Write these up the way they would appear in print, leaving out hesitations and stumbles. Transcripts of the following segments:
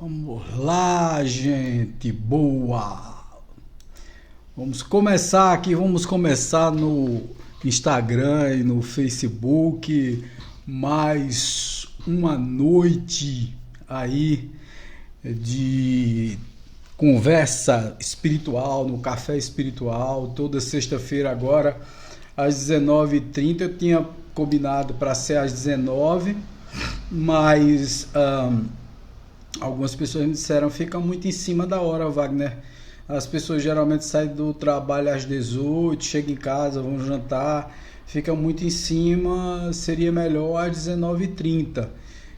Vamos lá, gente boa. Vamos começar aqui, vamos começar no Instagram e no Facebook. Mais uma noite aí de conversa espiritual, no Café Espiritual, toda sexta-feira agora às 19h30. Eu tinha combinado para ser às 19h, mas algumas pessoas me disseram: fica muito em cima da hora, Wagner. As pessoas geralmente saem do trabalho às 18h, chegam em casa, vão jantar, fica muito em cima, seria melhor às 19h30.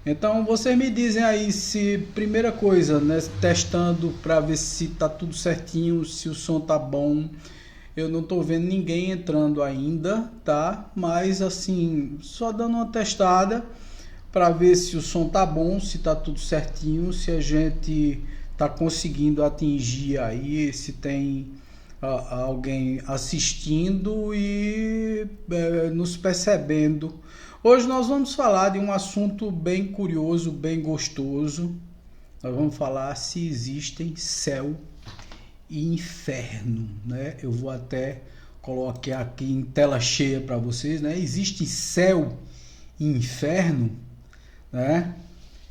Então vocês me dizem aí se, primeira coisa, né, testando para ver se tá tudo certinho, se o som tá bom. Eu não tô vendo ninguém entrando ainda, tá? Mas assim, só dando uma testada para ver se o som tá bom, se tá tudo certinho, se a gente tá conseguindo atingir aí, se tem alguém assistindo e nos percebendo. Hoje nós vamos falar de um assunto bem curioso, bem gostoso. Nós vamos falar se existem céu e inferno, né? Eu vou até colocar aqui em tela cheia para vocês, né? Existe céu e inferno, né?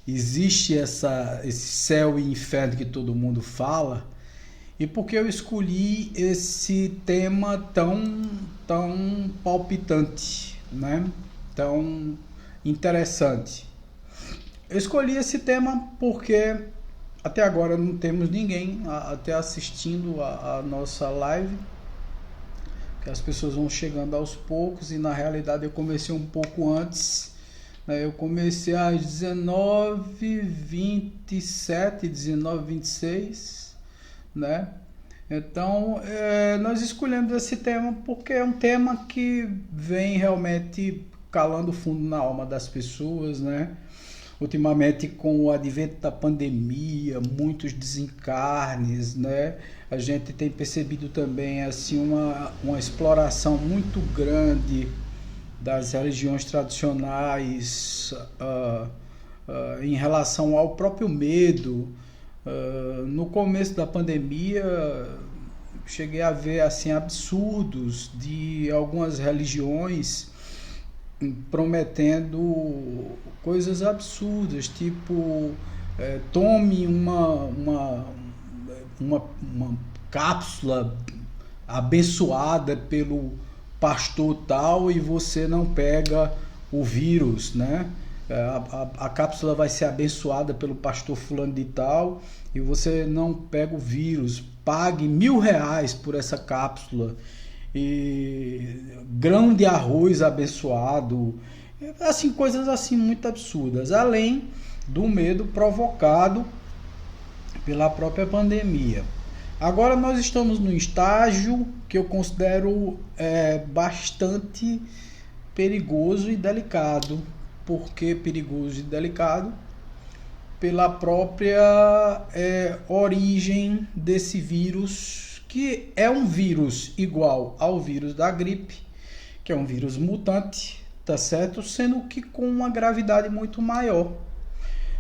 Existe esse céu e inferno que todo mundo fala. E por que eu escolhi esse tema tão palpitante, né? Tão interessante? Eu escolhi esse tema porque até agora não temos ninguém até assistindo a nossa live, que as pessoas vão chegando aos poucos, e na realidade eu comecei um pouco antes. Eu comecei às 19h27, 19h26, né? Então, nós escolhemos esse tema porque é um tema que vem realmente calando fundo na alma das pessoas, né? Ultimamente, com o advento da pandemia, muitos desencarnes, né? A gente tem percebido também assim uma exploração muito grande das religiões tradicionais em relação ao próprio medo. No começo da pandemia, cheguei a ver assim absurdos de algumas religiões prometendo coisas absurdas, tipo tome uma cápsula abençoada pelo pastor tal e você não pega o vírus, né? A cápsula vai ser abençoada pelo pastor fulano de tal e você não pega o vírus. Pague R$1.000 por essa cápsula, e grão de arroz abençoado, assim, coisas assim muito absurdas, além do medo provocado pela própria pandemia. Agora nós estamos num estágio que eu considero bastante perigoso e delicado. Por que perigoso e delicado? Pela própria origem desse vírus, que é um vírus igual ao vírus da gripe, que é um vírus mutante, tá certo? Sendo que com uma gravidade muito maior.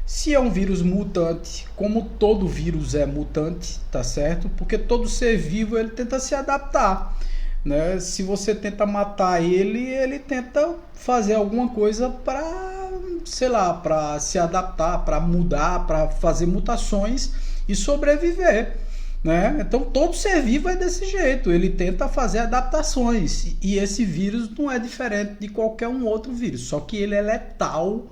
Se é um vírus mutante, como todo vírus é mutante, tá certo? Porque todo ser vivo ele tenta se adaptar, né? Se você tenta matar ele tenta fazer alguma coisa para, sei lá, para se adaptar, para mudar, para fazer mutações e sobreviver, né? Então todo ser vivo é desse jeito, ele tenta fazer adaptações, e esse vírus não é diferente de qualquer um outro vírus, só que ele é letal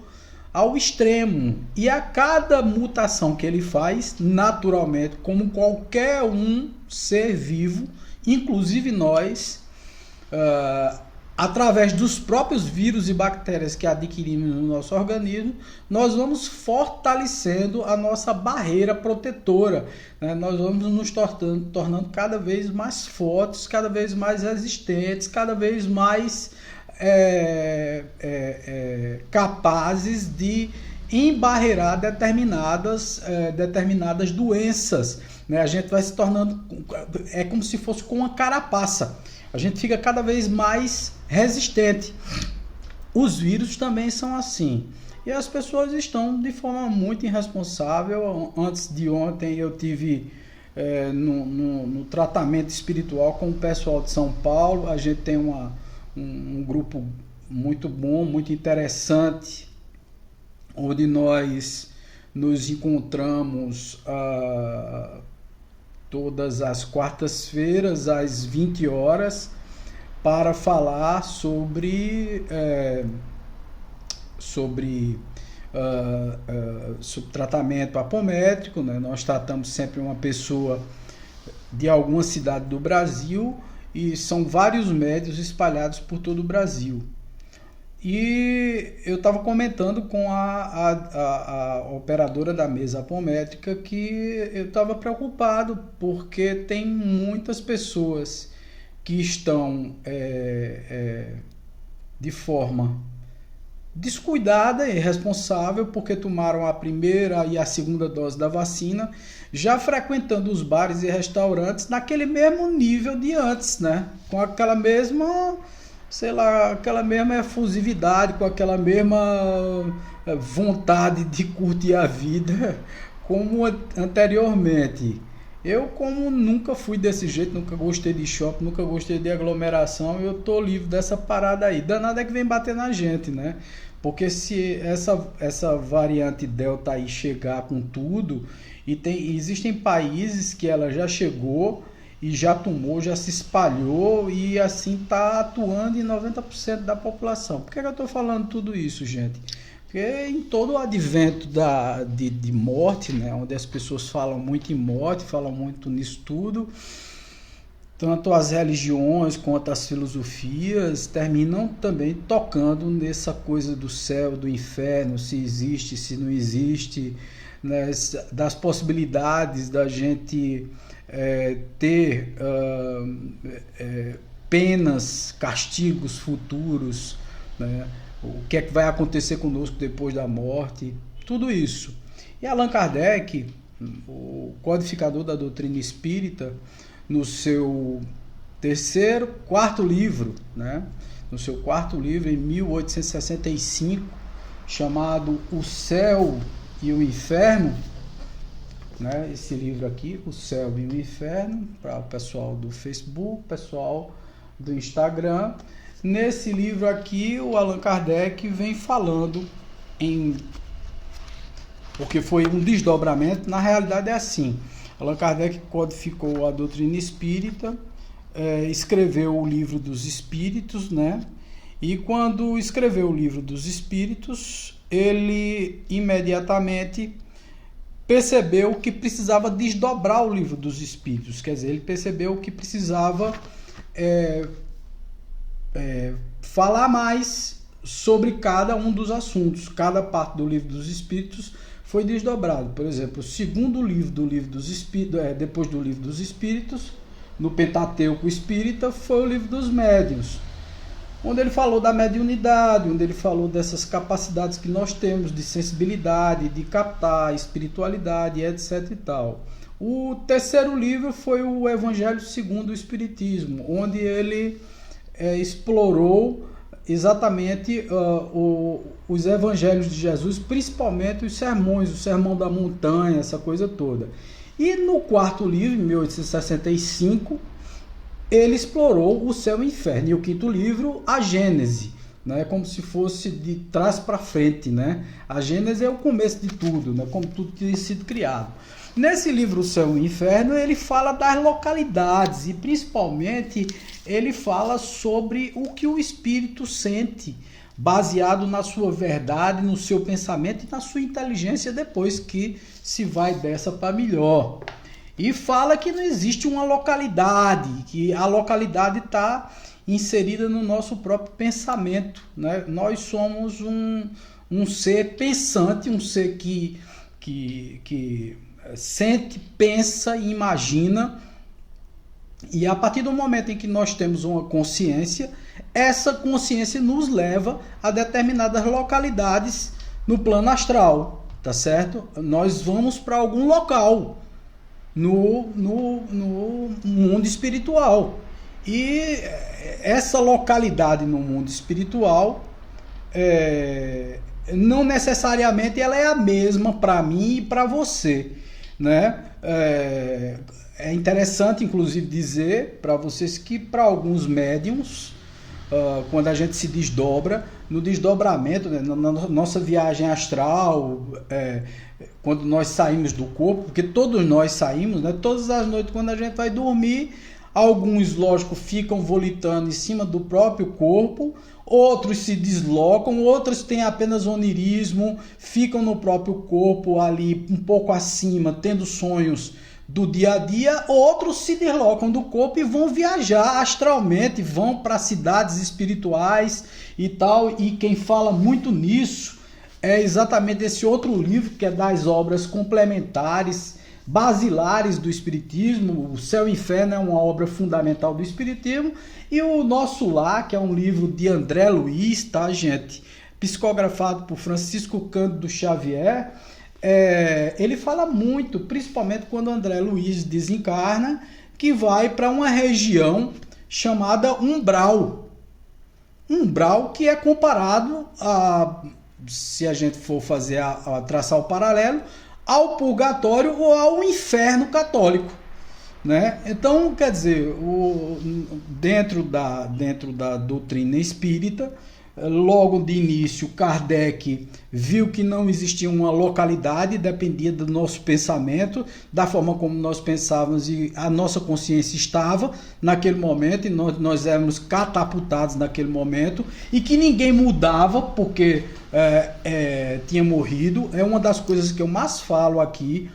ao extremo, e a cada mutação que ele faz, naturalmente, como qualquer um ser vivo, inclusive nós, através dos próprios vírus e bactérias que adquirimos no nosso organismo, nós vamos fortalecendo a nossa barreira protetora, né? Nós vamos nos tornando cada vez mais fortes, cada vez mais resistentes, cada vez mais capazes de embarrear determinadas doenças, né? A gente vai se tornando, é como se fosse com uma carapaça, a gente fica cada vez mais resistente. Os vírus também são assim. E as pessoas estão de forma muito irresponsável. Antes de ontem eu tive no tratamento espiritual com o pessoal de São Paulo. A gente tem um grupo muito bom, muito interessante, onde nós nos encontramos todas as quartas-feiras às 20 horas para falar sobre tratamento apométrico, né? Nós tratamos sempre uma pessoa de alguma cidade do Brasil e são vários médios espalhados por todo o Brasil. E eu estava comentando com a operadora da mesa apométrica que eu estava preocupado porque tem muitas pessoas que estão de forma descuidada e irresponsável porque tomaram a primeira e a segunda dose da vacina, já frequentando os bares e restaurantes naquele mesmo nível de antes, né? Com aquela mesma, sei lá, aquela mesma efusividade, com aquela mesma vontade de curtir a vida como anteriormente. Eu, como nunca fui desse jeito, nunca gostei de shopping, nunca gostei de aglomeração, eu tô livre dessa parada aí. Danada é que vem bater na gente, né? Porque se essa variante Delta aí chegar com tudo, existem países que ela já chegou e já tomou, já se espalhou e assim está atuando em 90% da população. Por que eu estou falando tudo isso, gente? Porque em todo o advento de morte, né, onde as pessoas falam muito em morte, falam muito nisso tudo, tanto as religiões quanto as filosofias terminam também tocando nessa coisa do céu, do inferno, se existe, se não existe, né, das possibilidades da gente ter penas, castigos futuros, né? O que é que vai acontecer conosco depois da morte, tudo isso. E Allan Kardec, o codificador da doutrina espírita, no seu quarto livro, né? No seu quarto livro, em 1865, chamado O Céu e o Inferno, né? Esse livro aqui, O Céu e o Inferno, para o pessoal do Facebook, pessoal do Instagram. Nesse livro aqui, o Allan Kardec vem falando porque foi um desdobramento, na realidade é assim. Allan Kardec codificou a doutrina espírita, escreveu o livro dos espíritos, né? E quando escreveu o livro dos espíritos, ele imediatamente percebeu que precisava desdobrar o livro dos espíritos, quer dizer, ele percebeu que precisava falar mais sobre cada um dos assuntos. Cada parte do livro dos espíritos foi desdobrado. Por exemplo, o segundo livro do livro dos espíritos, depois do livro dos espíritos, no Pentateuco Espírita, foi o livro dos médiuns, onde ele falou da mediunidade, onde ele falou dessas capacidades que nós temos de sensibilidade, de captar espiritualidade, etc. e tal. O terceiro livro foi o Evangelho segundo o Espiritismo, onde ele explorou exatamente os evangelhos de Jesus, principalmente os sermões, o Sermão da Montanha, essa coisa toda. E no quarto livro, em 1865, ele explorou o céu e o inferno. E o quinto livro, a Gênese, né? Como se fosse de trás para frente, né? A Gênese é o começo de tudo, né? Como tudo tinha sido criado. Nesse livro, O Céu e o Inferno, ele fala das localidades e, principalmente, ele fala sobre o que o espírito sente, baseado na sua verdade, no seu pensamento e na sua inteligência depois que se vai dessa para melhor. E fala que não existe uma localidade, que a localidade está inserida no nosso próprio pensamento, né? Nós somos um ser pensante, um ser que sente, pensa e imagina, e a partir do momento em que nós temos uma consciência, essa consciência nos leva a determinadas localidades no plano astral, tá certo? Nós vamos para algum local no mundo espiritual, e essa localidade no mundo espiritual não necessariamente ela é a mesma para mim e para você, né? É interessante, inclusive, dizer para vocês que para alguns médiums, quando a gente se desdobra, no desdobramento, né, na nossa viagem astral, quando nós saímos do corpo, porque todos nós saímos, né, todas as noites quando a gente vai dormir, alguns, lógico, ficam volitando em cima do próprio corpo, outros se deslocam, outros têm apenas onirismo, ficam no próprio corpo ali um pouco acima, tendo sonhos do dia a dia, outros se deslocam do corpo e vão viajar astralmente, vão para cidades espirituais e tal, e quem fala muito nisso é exatamente esse outro livro, que é das obras complementares, basilares do Espiritismo. O Céu e Inferno é uma obra fundamental do Espiritismo, e o Nosso Lar, que é um livro de André Luiz, tá, gente? Psicografado por Francisco Cândido Xavier. Ele fala muito, principalmente quando André Luiz desencarna, que vai para uma região chamada umbral. Umbral que é comparado a, se a gente for fazer traçar o paralelo, ao purgatório ou ao inferno católico, né? Então, quer dizer, dentro da doutrina espírita, logo de início, Kardec viu que não existia uma localidade, dependia do nosso pensamento, da forma como nós pensávamos, e a nossa consciência estava naquele momento, e nós éramos catapultados naquele momento, e que ninguém mudava porque tinha morrido. É uma das coisas que eu mais falo aqui.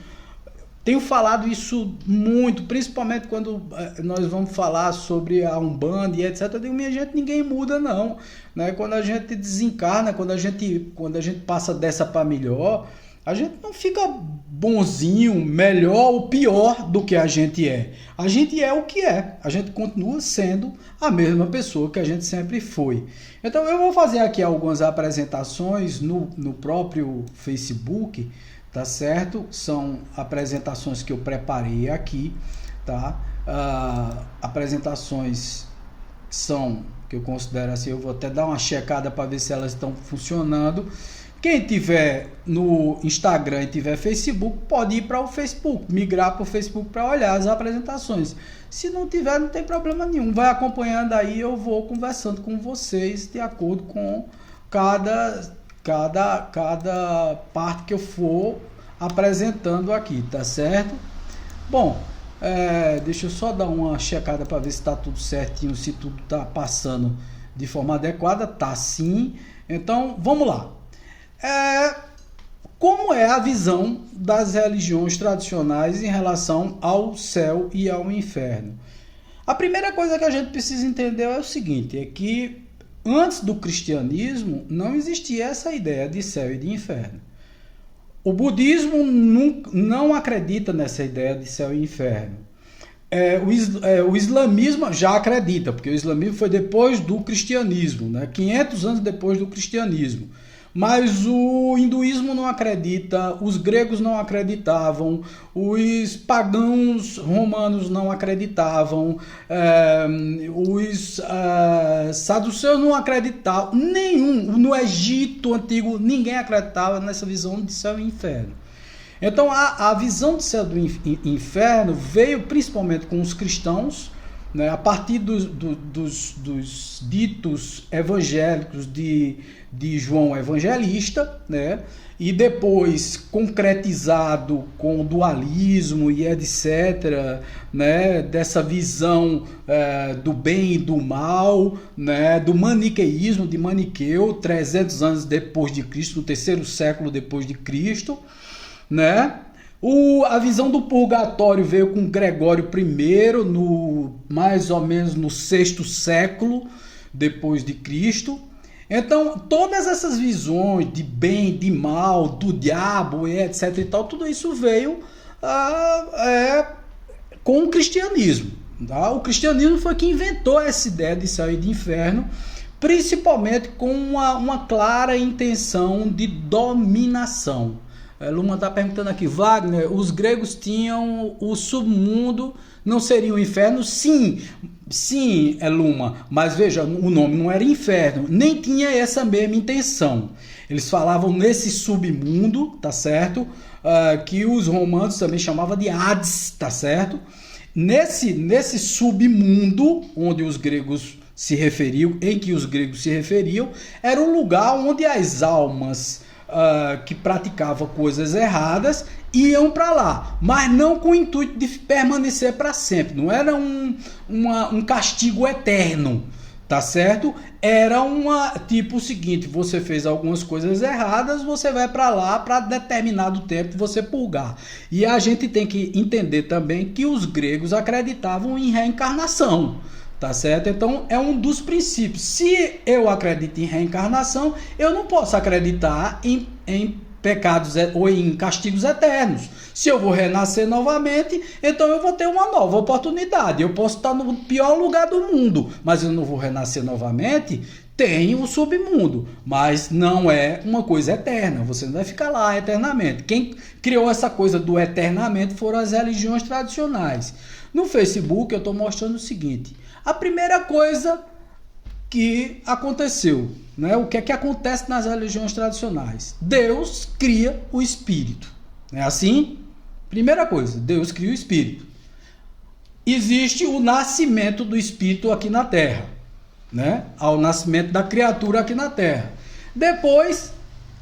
Tenho falado isso muito, principalmente quando nós vamos falar sobre a Umbanda e etc. Eu digo, minha gente, ninguém muda não, né? Quando a gente desencarna, quando a gente passa dessa para melhor, a gente não fica bonzinho, melhor ou pior do que a gente é. A gente é o que é, a gente continua sendo a mesma pessoa que a gente sempre foi. Então eu vou fazer aqui algumas apresentações no próprio Facebook, tá certo? São apresentações que eu preparei aqui, tá? Apresentações são, que eu considero assim, eu vou até dar uma checada para ver se elas estão funcionando. Quem tiver no Instagram e tiver Facebook, pode ir para o Facebook, migrar para o Facebook para olhar as apresentações. Se não tiver, não tem problema nenhum. Vai acompanhando aí, eu vou conversando com vocês de acordo com cada parte que eu for apresentando aqui, tá certo? Bom, deixa eu só dar uma checada para ver se está tudo certinho, se tudo está passando de forma adequada. Tá sim. Então, vamos lá. Como é a visão das religiões tradicionais em relação ao céu e ao inferno? A primeira coisa que a gente precisa entender é o seguinte, é que antes do cristianismo não existia essa ideia de céu e de inferno. O budismo não acredita nessa ideia de céu e inferno. O islamismo já acredita, porque o islamismo foi depois do cristianismo, né? 500 anos depois do cristianismo. Mas o hinduísmo não acredita, os gregos não acreditavam, os pagãos romanos não acreditavam, os saduceus não acreditavam, no Egito antigo ninguém acreditava nessa visão de céu e inferno. Então a visão de céu e inferno veio principalmente com os cristãos, né, a partir dos ditos evangélicos de João Evangelista, né, e depois concretizado com o dualismo e etc., né, dessa visão do bem e do mal, né, do maniqueísmo, de Maniqueu, 300 anos depois de Cristo, no terceiro século depois de Cristo, né? A visão do purgatório veio com Gregório I, mais ou menos no sexto século depois de Cristo. Então, todas essas visões de bem, de mal, do diabo, etc. e tal, tudo isso veio com o cristianismo. Tá? O cristianismo foi que inventou essa ideia de céu e de inferno, principalmente com uma clara intenção de dominação. Luma está perguntando aqui, Wagner, os gregos tinham o submundo, não seria o inferno? Sim, Luma, mas veja, o nome não era inferno, nem tinha essa mesma intenção. Eles falavam nesse submundo, tá certo? Que os romanos também chamavam de Hades, tá certo? Nesse submundo onde os gregos se referiam, em que os gregos se referiam, era um lugar onde as almas que praticavam coisas erradas iam para lá, mas não com o intuito de permanecer para sempre. Não era um castigo eterno, tá certo? Era tipo o seguinte: você fez algumas coisas erradas, você vai para lá para determinado tempo você purgar. E a gente tem que entender também que os gregos acreditavam em reencarnação. Tá certo? Então é um dos princípios. Se eu acredito em reencarnação, eu não posso acreditar em pecados ou em castigos eternos. Se eu vou renascer novamente, então eu vou ter uma nova oportunidade. Eu posso estar no pior lugar do mundo, mas eu não vou renascer novamente. Tem o submundo, mas não é uma coisa eterna. Você não vai ficar lá eternamente. Quem criou essa coisa do eternamente foram as religiões tradicionais. No Facebook eu estou mostrando o seguinte: a primeira coisa que aconteceu, né? O que é que acontece nas religiões tradicionais? Deus cria o espírito. Não é assim? Primeira coisa, Deus cria o espírito. Existe o nascimento do espírito aqui na Terra, né? Ao nascimento da criatura aqui na Terra. Depois,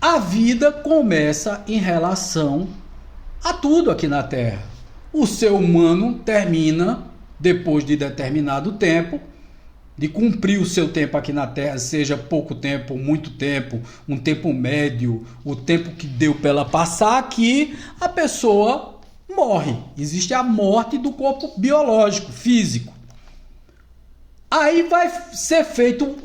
a vida começa em relação a tudo aqui na Terra. O ser humano termina, depois de determinado tempo, de cumprir o seu tempo aqui na Terra, seja pouco tempo, muito tempo, um tempo médio, o tempo que deu para ela passar aqui, a pessoa morre. Existe a morte do corpo biológico, físico. Aí vai ser feito,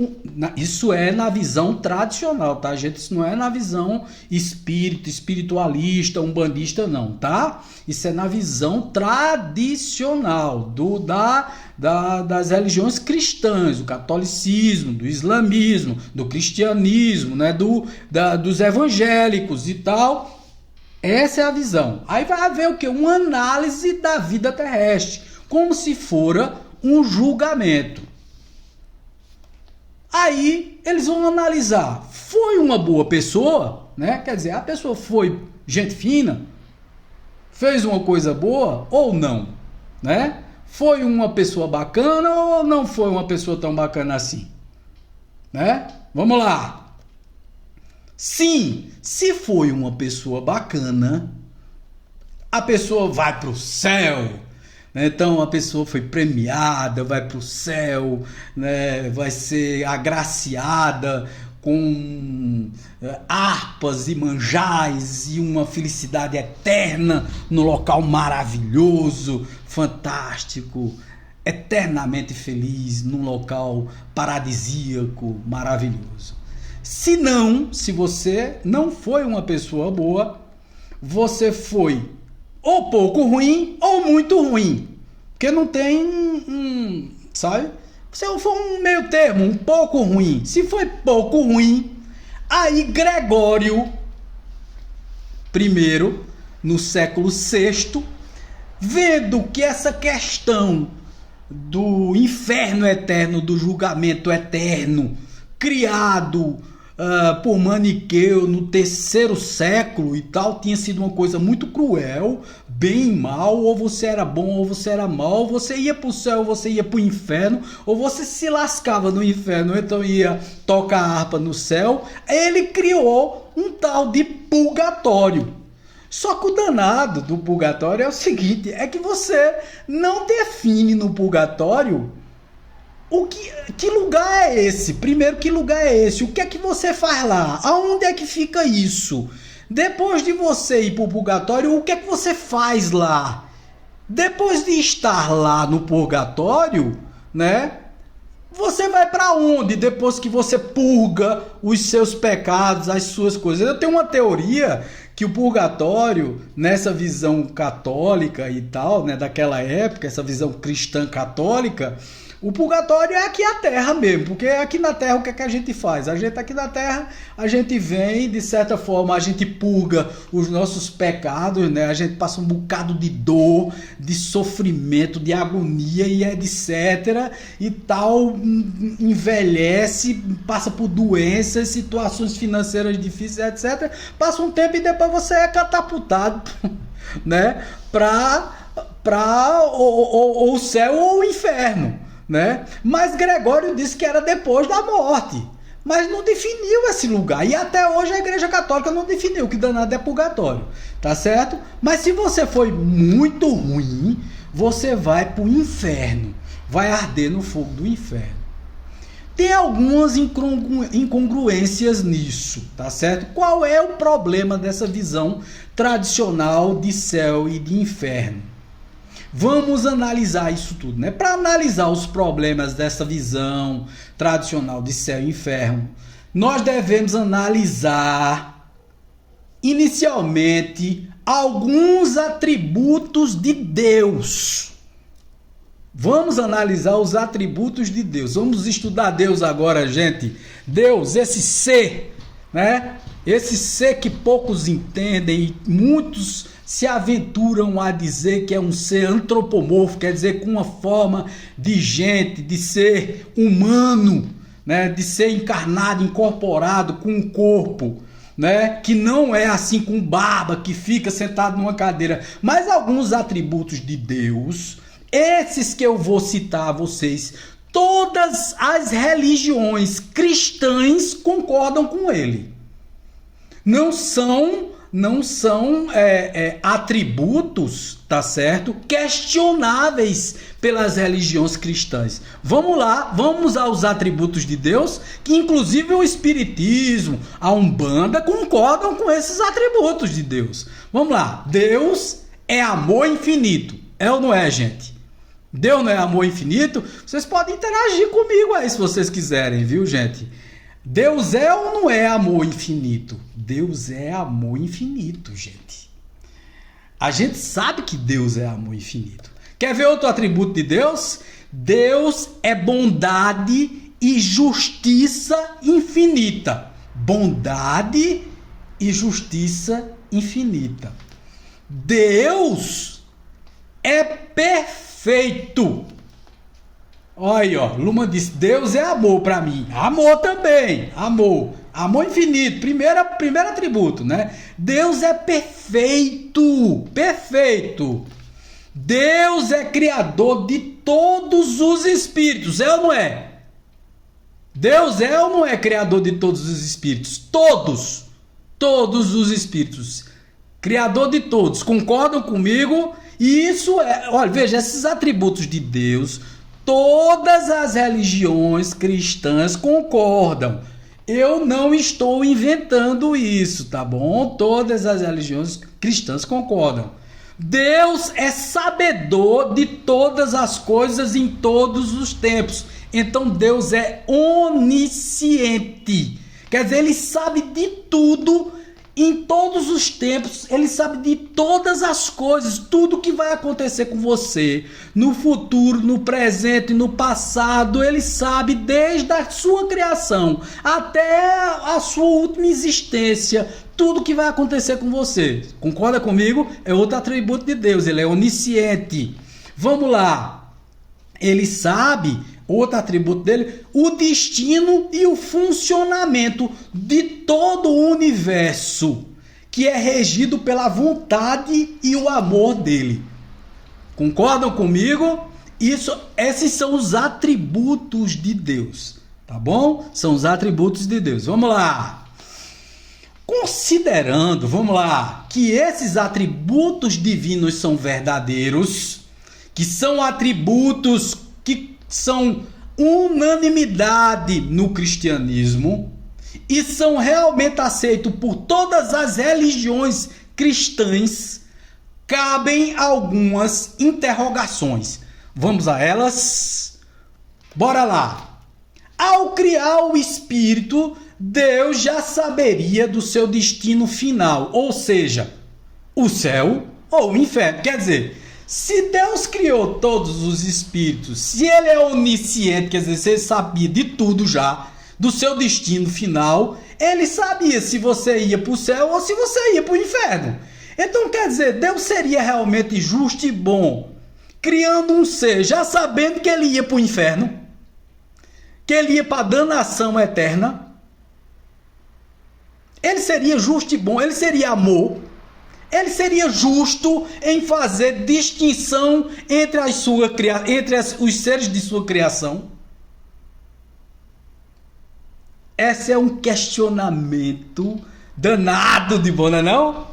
isso é na visão tradicional, tá, gente? Isso não é na visão espiritualista, umbandista, não, tá? Isso é na visão tradicional das religiões cristãs, do catolicismo, do islamismo, do cristianismo, né? Dos evangélicos e tal. Essa é a visão. Aí vai haver o quê? Uma análise da vida terrestre, como se fora um julgamento. Aí eles vão analisar, foi uma boa pessoa, né? Quer dizer, a pessoa foi gente fina, fez uma coisa boa ou não, né? Foi uma pessoa bacana ou não foi uma pessoa tão bacana assim, né? Vamos lá. Sim, se foi uma pessoa bacana, a pessoa vai para o céu. Então a pessoa foi premiada, vai para o céu, né? Vai ser agraciada com harpas e manjares e uma felicidade eterna no local maravilhoso, fantástico, eternamente feliz, num local paradisíaco, maravilhoso. Se você não foi uma pessoa boa, você foi ou pouco ruim ou muito ruim. Porque não tem sabe? Se for um meio termo, um pouco ruim. Se foi pouco ruim, aí Gregório I, no século VI, vendo que essa questão do inferno eterno, do julgamento eterno, criado por Maniqueu no terceiro século e tal, tinha sido uma coisa muito cruel, bem e mal, ou você era bom ou você era mal, ou você ia para o céu ou você ia para o inferno, ou você se lascava no inferno, ou então ia tocar harpa no céu. Ele criou um tal de purgatório. Só que o danado do purgatório é o seguinte, é que você não define no purgatório que lugar é esse? Primeiro, que lugar é esse? O que é que você faz lá? Aonde é que fica isso? Depois de você ir para o purgatório, o que é que você faz lá? Depois de estar lá no purgatório, né? Você vai para onde depois que você purga os seus pecados, as suas coisas? Eu tenho uma teoria que o purgatório, nessa visão católica e tal, né, daquela época, essa visão cristã católica, o purgatório é aqui a Terra mesmo, porque aqui na Terra o que é que a gente faz? A gente aqui na Terra, a gente vem, de certa forma, a gente purga os nossos pecados, né? A gente passa um bocado de dor, de sofrimento, de agonia e etc. e tal, envelhece, passa por doenças, situações financeiras difíceis, etc. Passa um tempo e depois você é catapultado, né? Para o céu ou o inferno. Né? Mas Gregório disse que era depois da morte, mas não definiu esse lugar, e até hoje a Igreja Católica não definiu que danado é purgatório, tá certo? Mas se você foi muito ruim, você vai para o inferno, vai arder no fogo do inferno. Tem algumas incongruências nisso, tá certo? Qual é o problema dessa visão tradicional de céu e de inferno? Vamos analisar isso tudo, né? Para analisar os problemas dessa visão tradicional de céu e inferno, nós devemos analisar inicialmente alguns atributos de Deus. Vamos analisar os atributos de Deus. Vamos estudar Deus agora, gente. Deus, esse ser, né? Esse ser que poucos entendem e muitos se aventuram a dizer que é um ser antropomorfo, quer dizer, com uma forma de gente, de ser humano, né? De ser encarnado, incorporado com um corpo, né? Que não é assim com barba, que fica sentado numa cadeira. Mas alguns atributos de Deus, esses que eu vou citar a vocês, todas as religiões cristãs concordam com ele. Não são atributos, tá certo? Questionáveis pelas religiões cristãs. Vamos lá, vamos aos atributos de Deus, que inclusive o Espiritismo, a Umbanda concordam com esses atributos de Deus. Vamos lá, Deus é amor infinito. É ou não é, gente? Deus não é amor infinito? Vocês podem interagir comigo aí se vocês quiserem, viu, gente? Deus é ou não é amor infinito? Deus é amor infinito, gente. A gente sabe que Deus é amor infinito. Quer ver outro atributo de Deus? Deus é bondade e justiça infinita. Bondade e justiça infinita. Deus é perfeito. Olha aí, ó. Luma disse, Deus é amor para mim. Amor também, amor. Amor infinito, primeiro atributo, né? Deus é perfeito, perfeito. Deus é criador de todos os espíritos, é ou não é? Deus é ou não é criador de todos os espíritos? Todos os espíritos. Criador de todos, concordam comigo? E isso é, olha, veja, esses atributos de Deus, todas as religiões cristãs concordam. Eu não estou inventando isso, tá bom? Todas as religiões cristãs concordam. Deus é sabedor de todas as coisas em todos os tempos. Então Deus é onisciente. Quer dizer, ele sabe de tudo em todos os tempos, ele sabe de todas as coisas, tudo que vai acontecer com você, no futuro, no presente, no passado, ele sabe desde a sua criação até a sua última existência, tudo que vai acontecer com você. Concorda comigo? É outro atributo de Deus, ele é onisciente. Vamos lá, ele sabe, outro atributo dele, o destino e o funcionamento de todo o universo, que é regido pela vontade e o amor dele. Concordam comigo? Esses são os atributos de Deus, tá bom? São os atributos de Deus. Vamos lá. Considerando, vamos lá, que esses atributos divinos são verdadeiros, que são atributos que são unanimidade no cristianismo e são realmente aceitos por todas as religiões cristãs, cabem algumas interrogações. Vamos a elas? Bora lá! Ao criar o espírito, Deus já saberia do seu destino final, ou seja, o céu ou o inferno. Quer dizer, se Deus criou todos os espíritos, se ele é onisciente, quer dizer, se ele sabia de tudo já, do seu destino final, ele sabia se você ia para o céu ou se você ia para o inferno. Então, quer dizer, Deus seria realmente justo e bom, criando um ser, já sabendo que ele ia para o inferno, que ele ia para a danação eterna. Ele seria justo e bom, ele seria amor, ele seria justo em fazer distinção entre os seres de sua criação. Esse é um questionamento danado de bom, não é não?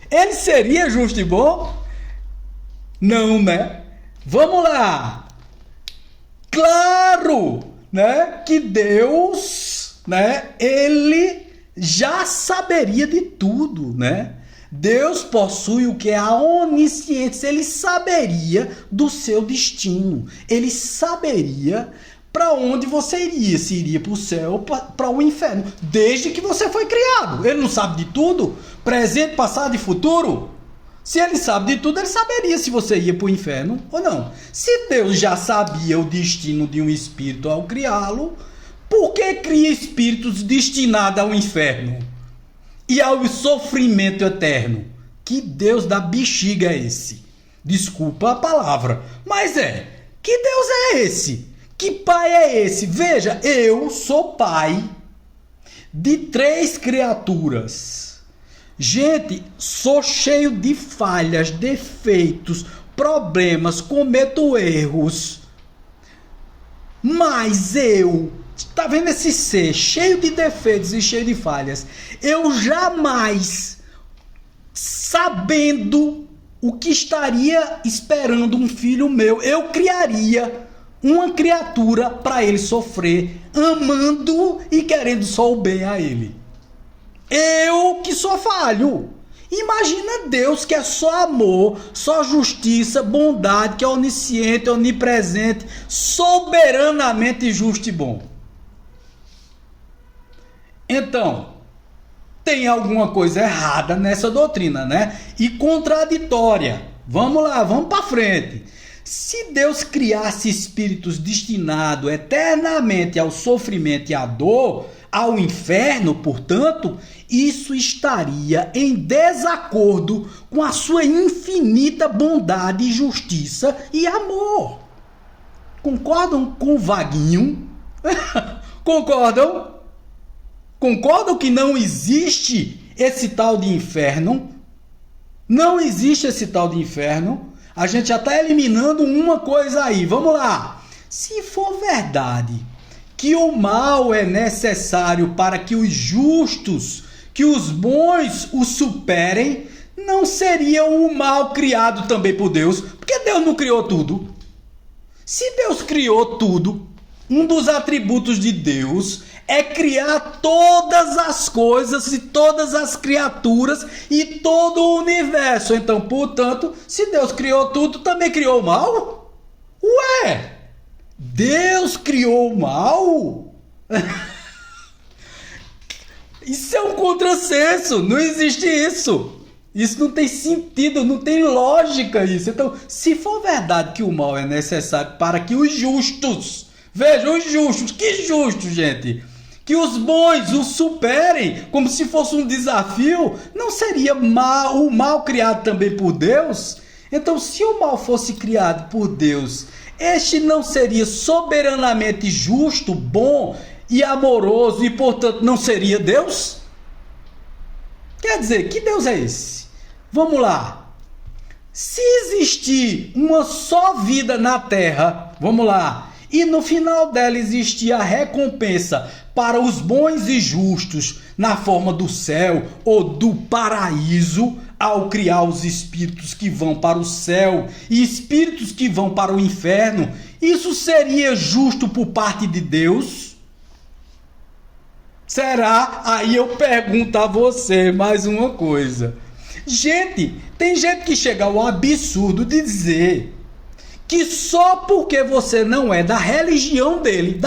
Ele seria justo e bom? Não, né? Vamos lá. Claro, né, que Deus, né, ele já saberia de tudo, né? Deus possui o que é a onisciência, ele saberia do seu destino, ele saberia para onde você iria, se iria para o céu ou para o inferno, desde que você foi criado. Ele não sabe de tudo, presente, passado e futuro? Se ele sabe de tudo, ele saberia se você ia para o inferno ou não. Se Deus já sabia o destino de um espírito ao criá-lo, por que cria espíritos destinados ao inferno e ao sofrimento eterno? Que Deus da bexiga é esse? Desculpa a palavra, mas que Deus é esse? Que pai é esse? Veja, eu sou pai de 3 criaturas. Gente, sou cheio de falhas, defeitos, problemas, cometo erros. Mas tá vendo esse ser cheio de defeitos e cheio de falhas? Eu jamais, sabendo o que estaria esperando um filho meu, eu criaria uma criatura para ele sofrer, amando e querendo só o bem a ele. Eu que sou falho. Imagina Deus que é só amor, só justiça, bondade, que é onisciente, onipresente, soberanamente justo e bom. Então, tem alguma coisa errada nessa doutrina, né? E contraditória. Vamos lá, vamos para frente. Se Deus criasse espíritos destinados eternamente ao sofrimento e à dor, ao inferno, portanto, isso estaria em desacordo com a sua infinita bondade, justiça e amor. Concordam com o Vaguinho? Concordam? Concordam que não existe esse tal de inferno? Não existe esse tal de inferno? A gente já está eliminando uma coisa aí. Vamos lá. Se for verdade que o mal é necessário para que os justos, que os bons o superem, não seria o mal criado também por Deus? Porque Deus não criou tudo. Se Deus criou tudo, um dos atributos de Deus é criar todas as coisas e todas as criaturas e todo o universo. Então, portanto, se Deus criou tudo, também criou o mal? Ué, Deus criou o mal? Isso é um contrassenso, não existe isso. Isso não tem sentido, não tem lógica isso. Então, se for verdade que o mal é necessário para que os justos, veja, os justos, que justos, gente, que os bons o superem, como se fosse um desafio, não seria o mal criado também por Deus? Então, se o mal fosse criado por Deus, este não seria soberanamente justo, bom e amoroso e, portanto, não seria Deus? Quer dizer, que Deus é esse? Vamos lá. Se existir uma só vida na Terra, vamos lá, e no final dela existir a recompensa para os bons e justos na forma do céu ou do paraíso, ao criar os espíritos que vão para o céu e espíritos que vão para o inferno, isso seria justo por parte de Deus? Será? Aí eu pergunto a você mais uma coisa. Gente, tem gente que chega ao absurdo de dizer que só porque você não é da religião dele,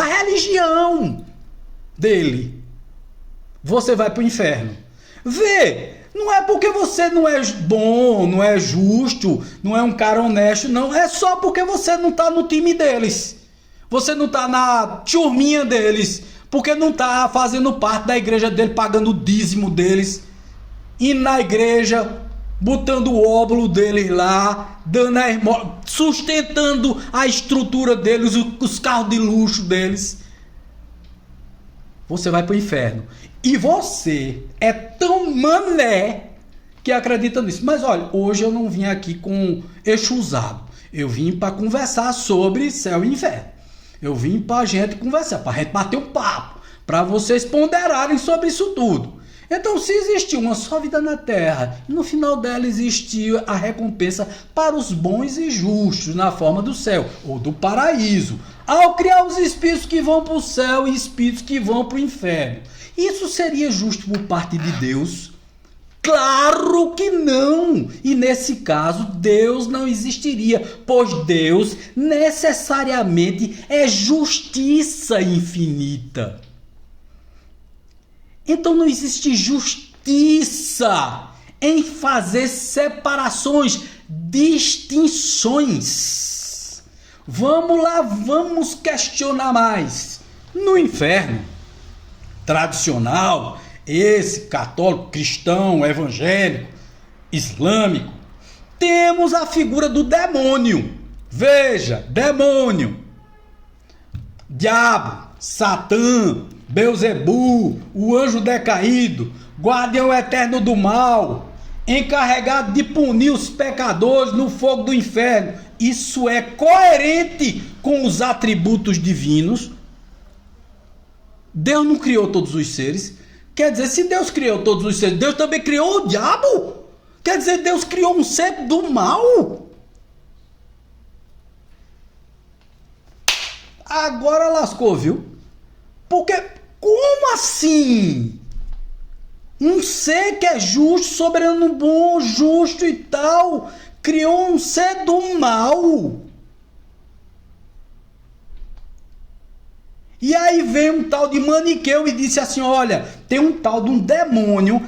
você vai para o inferno. Vê, não é porque você não é bom, não é justo, não é um cara honesto, não. É só porque você não está no time deles. Você não está na turminha deles. Porque não está fazendo parte da igreja dele, pagando o dízimo deles. Indo na igreja, botando o óbolo deles lá, dando sustentando a estrutura deles, os carros de luxo deles. Você vai para o inferno. E você é tão mané que acredita nisso. Mas olha, hoje eu não vim aqui com eixo usado. Eu vim para conversar sobre céu e inferno. Eu vim para a gente conversar, para a gente bater um papo, para vocês ponderarem sobre isso tudo. Então, se existiu uma só vida na Terra, no final dela existiu a recompensa para os bons e justos na forma do céu ou do paraíso, ao criar os espíritos que vão para o céu e espíritos que vão para o inferno. Isso seria justo por parte de Deus? Claro que não! E nesse caso, Deus não existiria, pois Deus necessariamente é justiça infinita. Então não existe justiça em fazer separações, distinções. Vamos lá, vamos questionar mais. No inferno tradicional, esse católico, cristão, evangélico, islâmico, temos a figura do demônio. Veja, demônio, diabo, Satã, Belzebu, o anjo decaído, guardião eterno do mal, encarregado de punir os pecadores no fogo do inferno. Isso é coerente com os atributos divinos? Deus não criou todos os seres. Quer dizer, se Deus criou todos os seres, Deus também criou o diabo? Quer dizer, Deus criou um ser do mal? Agora lascou, viu? Porque, como assim? Um ser que é justo, soberano, bom, justo e tal, criou um ser do mal. E aí vem um tal de Maniqueu e disse assim, olha, tem um tal de um demônio,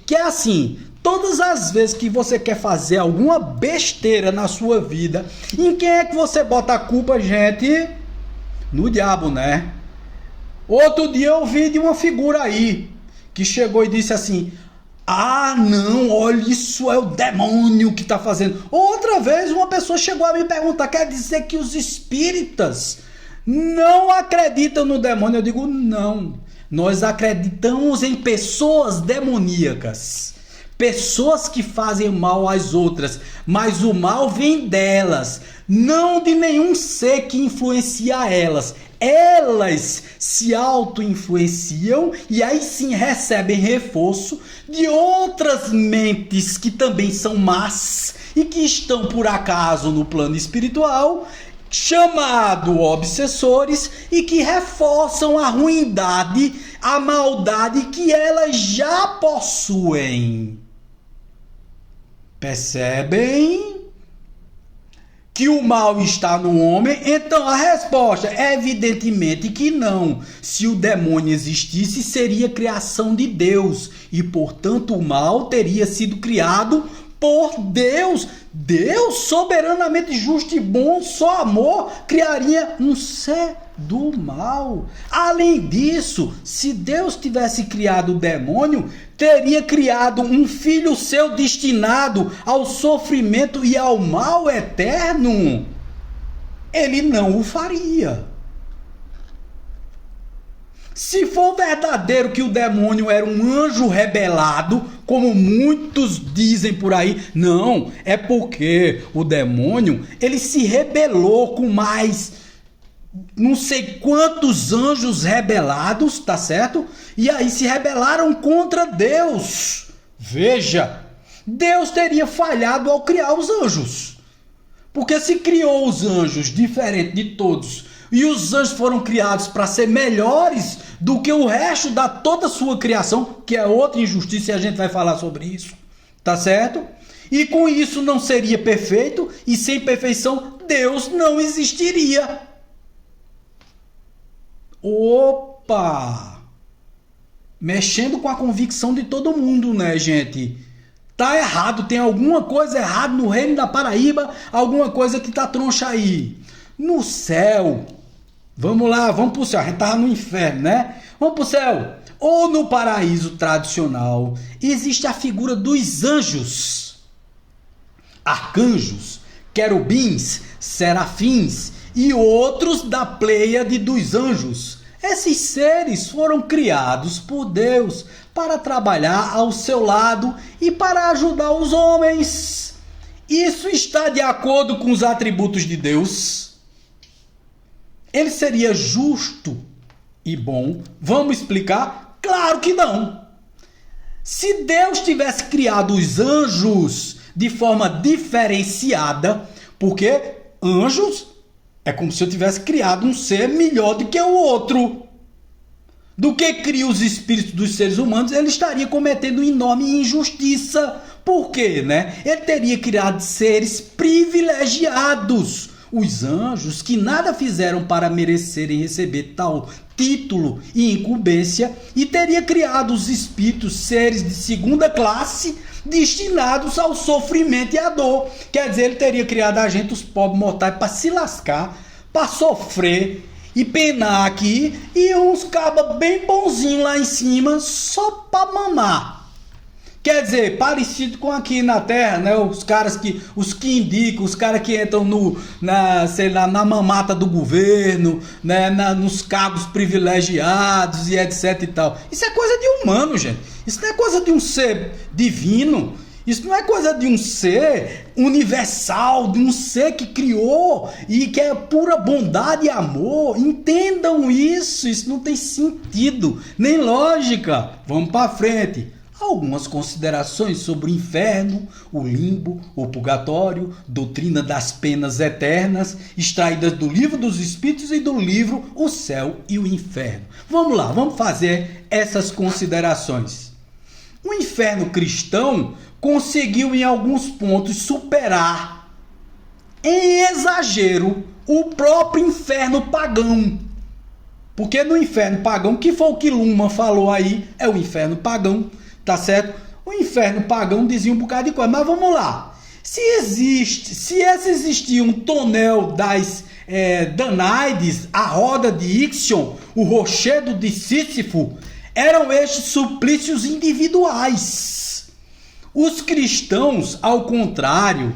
que é assim, todas as vezes que você quer fazer alguma besteira na sua vida, em quem é que você bota a culpa, gente? No diabo, né? Outro dia eu vi de uma figura aí, que chegou e disse assim, ah não, olha, isso é o demônio que está fazendo. Outra vez uma pessoa chegou a me perguntar, quer dizer que os espíritas não acreditam no demônio? Eu digo, não. Nós acreditamos em pessoas demoníacas. Pessoas que fazem mal às outras. Mas o mal vem delas. Não de nenhum ser que influencia elas. Elas se auto-influenciam e aí sim recebem reforço de outras mentes que também são más e que estão por acaso no plano espiritual, chamado obsessores, e que reforçam a ruindade, a maldade que elas já possuem. Percebem que o mal está no homem? Então a resposta é evidentemente que não. Se o demônio existisse, seria criação de Deus e, portanto, o mal teria sido criado por Deus. Deus, soberanamente justo e bom, só amor, criaria um ser do mal. Além disso, se Deus tivesse criado o demônio, teria criado um filho seu destinado ao sofrimento e ao mal eterno. Ele não o faria. Se for verdadeiro que o demônio era um anjo rebelado, como muitos dizem por aí, não, é porque o demônio, ele se rebelou com mais não sei quantos anjos rebelados, tá certo? E aí se rebelaram contra Deus. Veja, Deus teria falhado ao criar os anjos. Porque se criou os anjos diferente de todos, e os anjos foram criados para ser melhores do que o resto da toda a sua criação, que é outra injustiça e a gente vai falar sobre isso, tá certo? E com isso não seria perfeito, e sem perfeição Deus não existiria. Opa! mexendo com a convicção de todo mundo, né, gente? Tá errado, tem alguma coisa errada no reino da Paraíba, alguma coisa que tá troncha aí. No céu, vamos lá, vamos pro céu, a gente tava no inferno, né? Vamos pro céu. Ou no paraíso tradicional, existe a figura dos anjos, arcanjos, querubins, serafins e outros da pleiade dos anjos. Esses seres foram criados por Deus para trabalhar ao seu lado e para ajudar os homens. Isso está de acordo com os atributos de Deus? Ele seria justo e bom? Vamos explicar? Claro que não. Se Deus tivesse criado os anjos de forma diferenciada, porque anjos é como se eu tivesse criado um ser melhor do que o outro. Do que cria os espíritos dos seres humanos, ele estaria cometendo enorme injustiça. Por quê, né? Ele teria criado seres privilegiados. Os anjos, que nada fizeram para merecerem receber tal título e incumbência, e teria criado os espíritos, seres de segunda classe, destinados ao sofrimento e à dor. Quer dizer, ele teria criado a gente, os pobres mortais, para se lascar, para sofrer e penar aqui, e uns cabas bem bonzinhos lá em cima, só para mamar. Quer dizer, parecido com aqui na Terra, né? Os caras que, os que indicam, os caras que entram na mamata do governo, né? Nos cargos privilegiados e etc e tal. Isso é coisa de humano, gente. Isso não é coisa de um ser divino. Isso não é coisa de um ser universal, de um ser que criou e que é pura bondade e amor. Entendam isso. Isso não tem sentido, nem lógica. Vamos para frente. Algumas considerações sobre o inferno, o limbo, o purgatório, doutrina das penas eternas, extraídas do livro dos Espíritos e do livro O Céu e o Inferno. Vamos lá, vamos fazer essas considerações. O inferno cristão conseguiu em alguns pontos superar, em exagero, o próprio inferno pagão. Porque no inferno pagão, que foi o que Luma falou aí, é o inferno pagão. Tá certo? O inferno pagão dizia um bocado de coisa, mas vamos lá. Se existia um tonel das Danaides, a roda de Ixion, o rochedo de Sísifo, eram estes suplícios individuais. Os cristãos, ao contrário,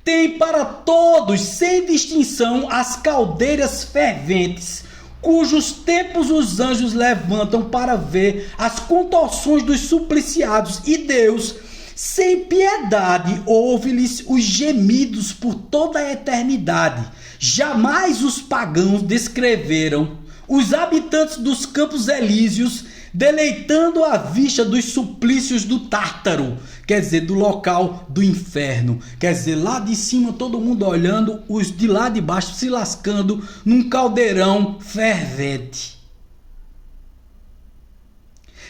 têm para todos, sem distinção, as caldeiras ferventes, cujos tempos os anjos levantam para ver as contorções dos supliciados, e Deus, sem piedade, ouve-lhes os gemidos por toda a eternidade. Jamais os pagãos descreveram os habitantes dos campos elíseos deleitando a vista dos suplícios do Tártaro, quer dizer, do local do inferno. Quer dizer, lá de cima todo mundo olhando, os de lá de baixo se lascando num caldeirão fervente.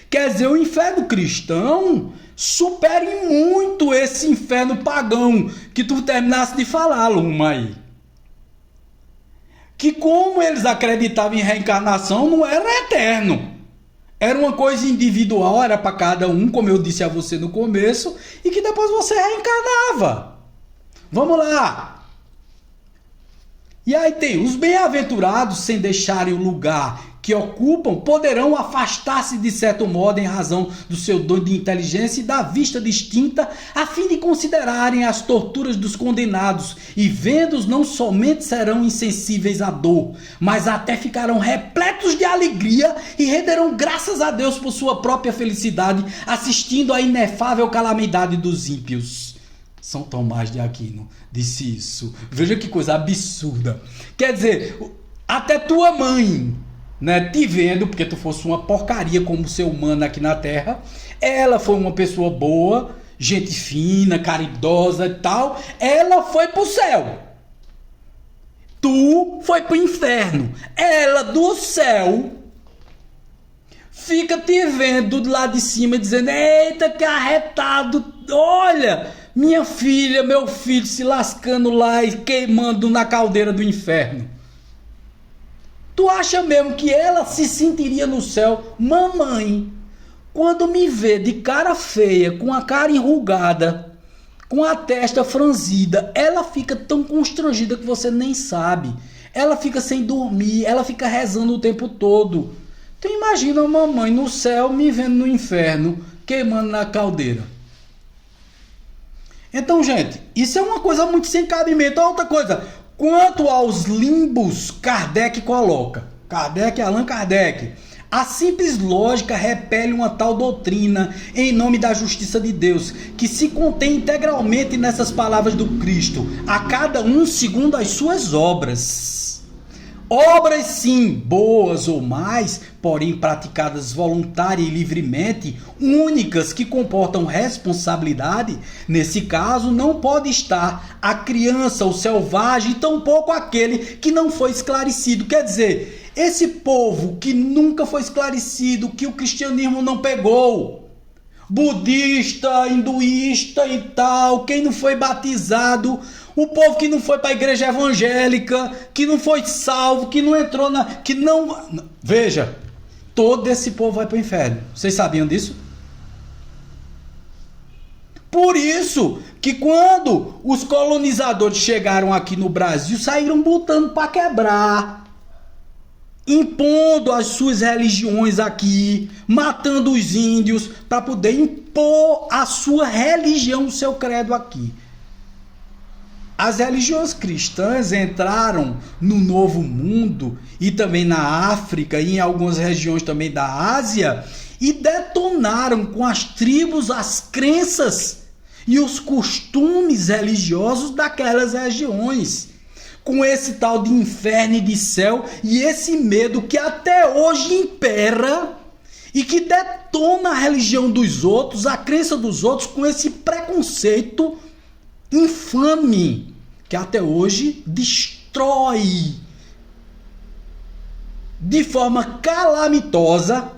Quer dizer, o inferno cristão supera em muito esse inferno pagão que tu terminaste de falar, Luma, aí. Que como eles acreditavam em reencarnação, não era eterno. Era uma coisa individual, era para cada um, como eu disse a você no começo, e que depois você reencarnava. Vamos lá. E aí tem os bem-aventurados, sem deixarem o lugar que ocupam, poderão afastar-se de certo modo em razão do seu dom de inteligência e da vista distinta, a fim de considerarem as torturas dos condenados, e vendo-os não somente serão insensíveis à dor, mas até ficarão repletos de alegria e renderão graças a Deus por sua própria felicidade, assistindo à inefável calamidade dos ímpios. São Tomás de Aquino disse isso. Veja que coisa absurda. Quer dizer, até tua mãe, né, te vendo, porque tu fosse uma porcaria como ser humano aqui na Terra, ela foi uma pessoa boa, gente fina, caridosa e tal, ela foi pro céu. Tu foi pro inferno. Ela do céu fica te vendo lá de cima dizendo: eita, que arretado, olha, minha filha, meu filho se lascando lá e queimando na caldeira do inferno. Tu acha mesmo que ela se sentiria no céu? Mamãe, Quando me vê de cara feia, com a cara enrugada, com a testa franzida, ela fica tão constrangida que você nem sabe. Ela fica sem dormir, ela fica rezando o tempo todo. Então imagina a mamãe no céu me vendo no inferno, queimando na caldeira. Então, gente, isso é uma coisa muito sem cabimento. Outra coisa, quanto aos limbos, Kardec coloca. Allan Kardec. A simples lógica repele uma tal doutrina em nome da justiça de Deus, que se contém integralmente nessas palavras do Cristo, a cada um segundo as suas obras. Obras sim, boas ou mais, porém praticadas voluntária e livremente, únicas que comportam responsabilidade, nesse caso não pode estar a criança, o selvagem, tampouco aquele que não foi esclarecido. Quer dizer, esse povo que nunca foi esclarecido, que o cristianismo não pegou, budista, hinduísta e tal, quem não foi batizado, o povo que não foi para a igreja evangélica, que não foi salvo, que não entrou na... que não... Veja, todo esse povo vai para o inferno. Vocês sabiam disso? Por isso que quando os colonizadores chegaram aqui no Brasil, saíram botando para quebrar, impondo as suas religiões aqui, matando os índios para poder impor a sua religião, o seu credo aqui. As religiões cristãs entraram no Novo Mundo e também na África e em algumas regiões também da Ásia e detonaram com as tribos as crenças e os costumes religiosos daquelas regiões. Com esse tal de inferno e de céu e esse medo que até hoje impera e que detona a religião dos outros, a crença dos outros, com esse preconceito infame que até hoje destrói de forma calamitosa,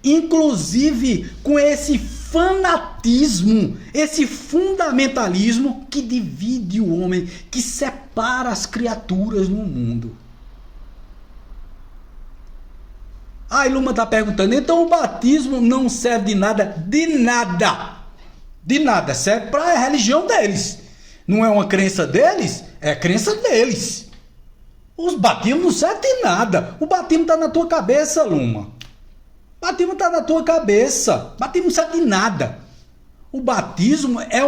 inclusive com esse fanatismo, esse fundamentalismo que divide o homem, que separa as criaturas no mundo. Aí Luma está perguntando, então o batismo não serve de nada? De nada! De nada, serve para a religião deles. Não é uma crença deles? É crença deles. Os batismos não servem de nada. O batismo está na tua cabeça, Luma. O batismo está na tua cabeça. O batismo não serve de nada. O batismo é